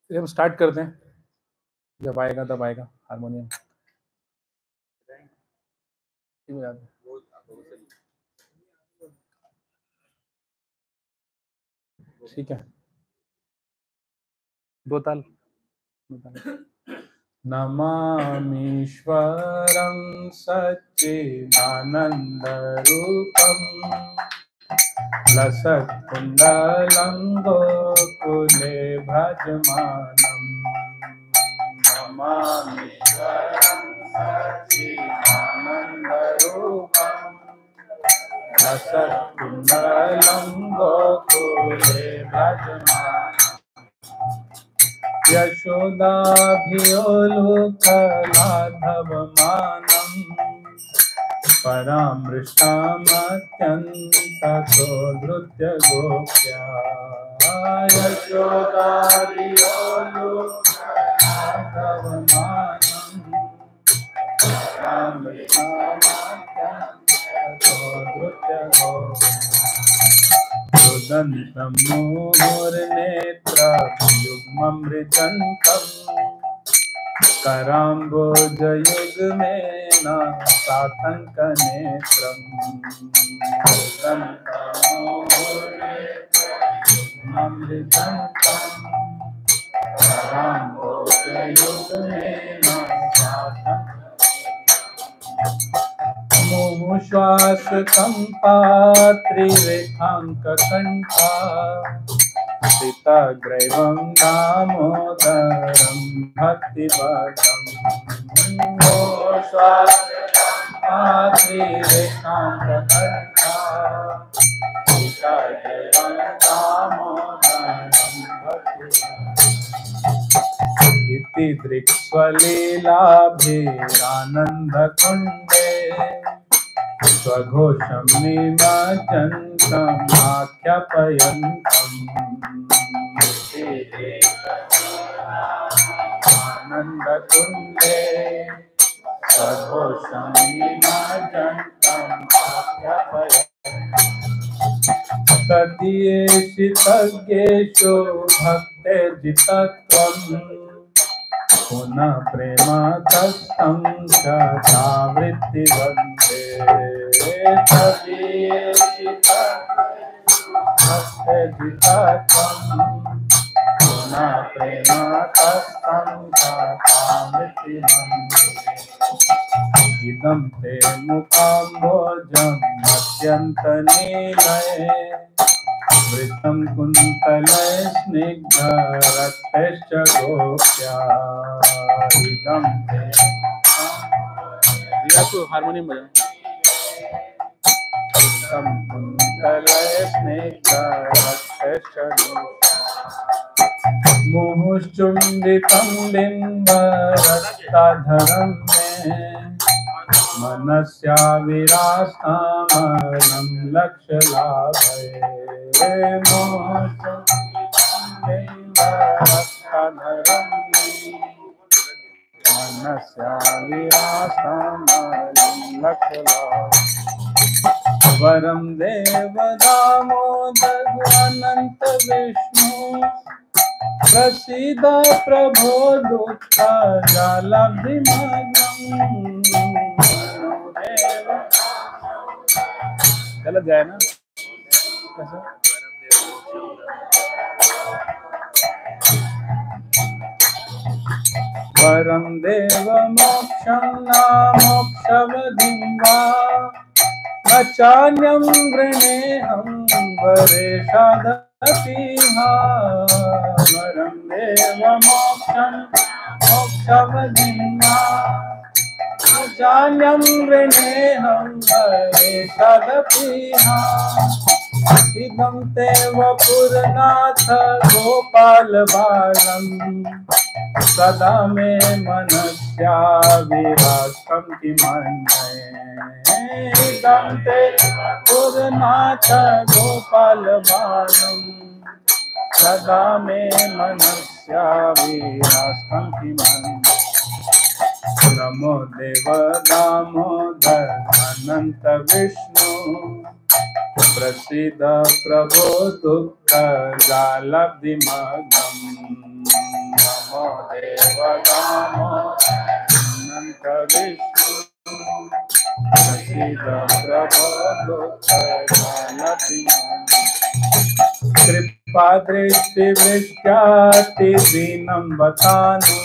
S1: फिर हम स्टार्ट करते हैं, जब आएगा तब आएगा हारमोनियम। ठीक है, 2 ताल। नमामीश्वरं सच्चिदानन्दरूपं लसत्कुण्डलं गोकुले भजमानं। नमामीश्वरं सच्चिदानन्दरूपं लसत्कुण्डलं गोकुले भजमानं। यशोदाभियोलुकलाघवमानं परामृष्टामत्यन्ततो धृत्य गोप्या। यशोदाभियोलुकलाघवमानं परामृष्टामत्यन्ततो धृत्य गोप्या। रुदन्तं मुहुर्नेत्रयुग्ममृजन्तं कराम्बोजयुग्मेन सातङ्कनेत्रम्। रुदन्तं मुहुर्नेत्रयुग्ममृजन्तं कराम्बोजयुग्मेन मुमुश्वासकम्पात्रिरेखाङ्ककण्ठा सितग्रैवं दामोदरं भक्तिवतं। मुमुश्वासकम्पात्रिरेखाङ्ककण्ठा सितग्रैवं दामोदरं भक्तिवतं। इति दृक्स्वलीलाभिरानन्दकुण्डे स्वघोषं निमज्जन्तम् आख्यापयन्तम्। आनन्दकुण्डे स्वघोषं निमज्जन्तम् आख्यापयन्तम्। तदीयेषु भक्तेर्जितत्वम् पुनः प्रेम कष्टं च तावृत्ति वन्दे। भक्तिजितत्वं पुनः प्रेम कष्टं च तावृत्ति वन्दे। इदं ते मुकाम्बोजं मध्यन्तनीलये वृतं कुन्तले स्निग्धरक्तश्च गोप्या। इदं ते हारमोनियम बजाओ। वृतं कुन्तले स्निग्धरक्तश्च मुहुश्चुम्बितं बिम्बरक्ताधरं मे मनस्याविरास्तामलं लक्ष्यलाभये। मनस्याविरास्तामलं लक्ष्यलाभये। वरम देव दामोदर अनंत विष्णु प्रसीद प्रभो दुःख जलधिमग्नम्। गलत जाए ना कैसा? वरम देव मोक्षं न मोक्षवधिं वा न चान्यं वृणेऽहं वरेशादपीहा। वरम देव मोक्षं मोक्षवधिं वा न चान्यं वृणेऽहं वरेशादपीहा। इदं ते वपुरनाथ गोपाल बालम् सदा मे मनस्या विराजतं किमन्ये। इदं ते पुरनाथ गोपाल बालम् सदा मे मनस्या विराजतं किमन्ये। नमो देव दामोदर अनंत विष्णु प्रसीद प्रभो दुःख जालब्धिमग्नम्। नमो देव दामोदर अनंत विष्णु प्रसीद प्रभो दुःख जालब्धिमग्नम्। कृपा दृष्टि वृष्ट्याति दीनं वतानु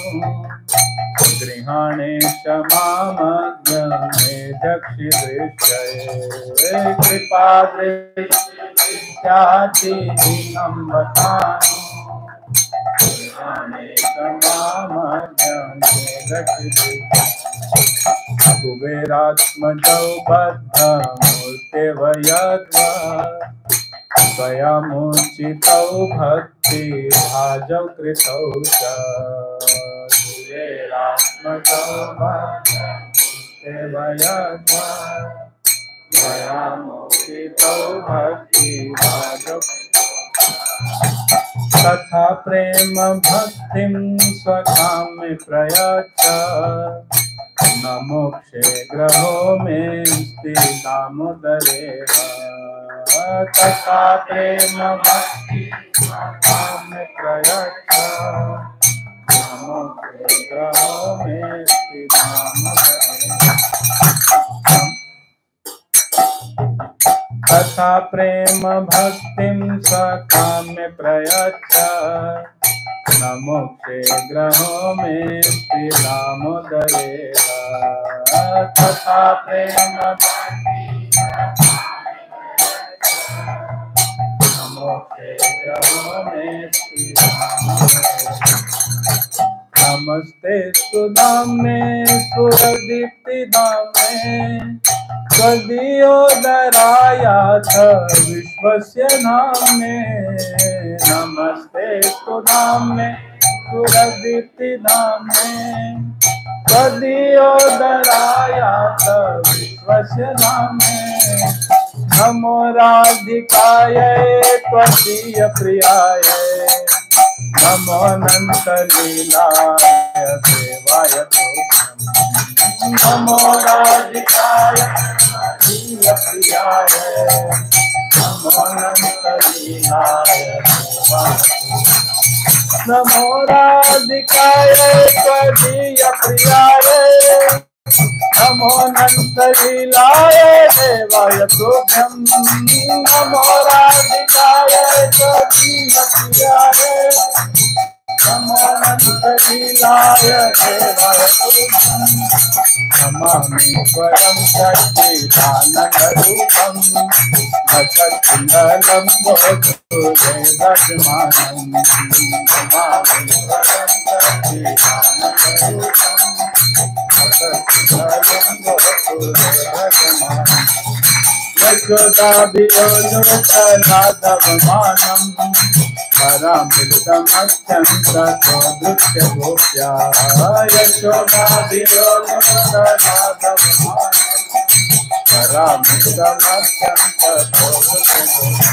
S1: गृहाणे क्षमामज्ञ मे दक्षिदृश्यये। कृपा दृष्ट्याति दीनं वतानु गृहाणे क्षमामज्ञ मे दक्षिदृश्यये। कुबेरात्मजौ बद्धमूर्तिर्वयद्वा स्वयमुचितौ भक्ति भाजौ कृतौ च। कुबेरात्मजौ बद्धमूर्तिर्वयद्वा स्वयमुचितौ भक्ति भाजौ तथा प्रेम भक्तिं स्वकाम्य प्रयच्छ। न मोक्षे ग्रहो मे दामोदरेव। तथा प्रेम भक्ति स्वकाम्य प्रयच्छ। न मोक्षे ग्रहो मे दामोदरेव। तथा प्रेम भक्तिं स्वकाम्य प्रयच्छ। न मोक्षे ग्रहो मे दामोदरेव। तथा प्रेम भक्ति न मोक्षे ग्रहो मे नमस्ते सुधाम्ने सुरदीप्तिधाम्ने त्वदीयोदरायाथ विश्वस्य नाम्ने। नमस्ते सुधाम्ने सुरदीप्तिधाम्ने त्वदीयोदरायाथ विश्वस्य नाम्ने। नमो राधिकायै त्वदीय प्रियायै नमो अनंत लीलाय देवाय तुभ्यं। नमो राधिकाय त्वदीय प्रियाय नमो अनंत लीलाय देवाय तुभ्यं। नमो राधिकाय त्वदीय प्रियाय नमो अनंत लीलाय देवाय तुभ्यं। नमो राधिकाय त्वदीय प्रियाय नमो अनंत लीलाय देवाय तुभ्यं। नमामि स्वयं सच्चिदानन्दरूपं भजत्कुण्डलं बोधोदयवर्धमानं। नमामि स्वयं सच्चिदानन्दरूपं यशोदाभियोलोकनाथवमानं परामृतमत्यं ततो दृश्यगोप्या। यशोदाभियोलोकनाथवमानं परामृतमत्यं ततो दृश्यगोप्या।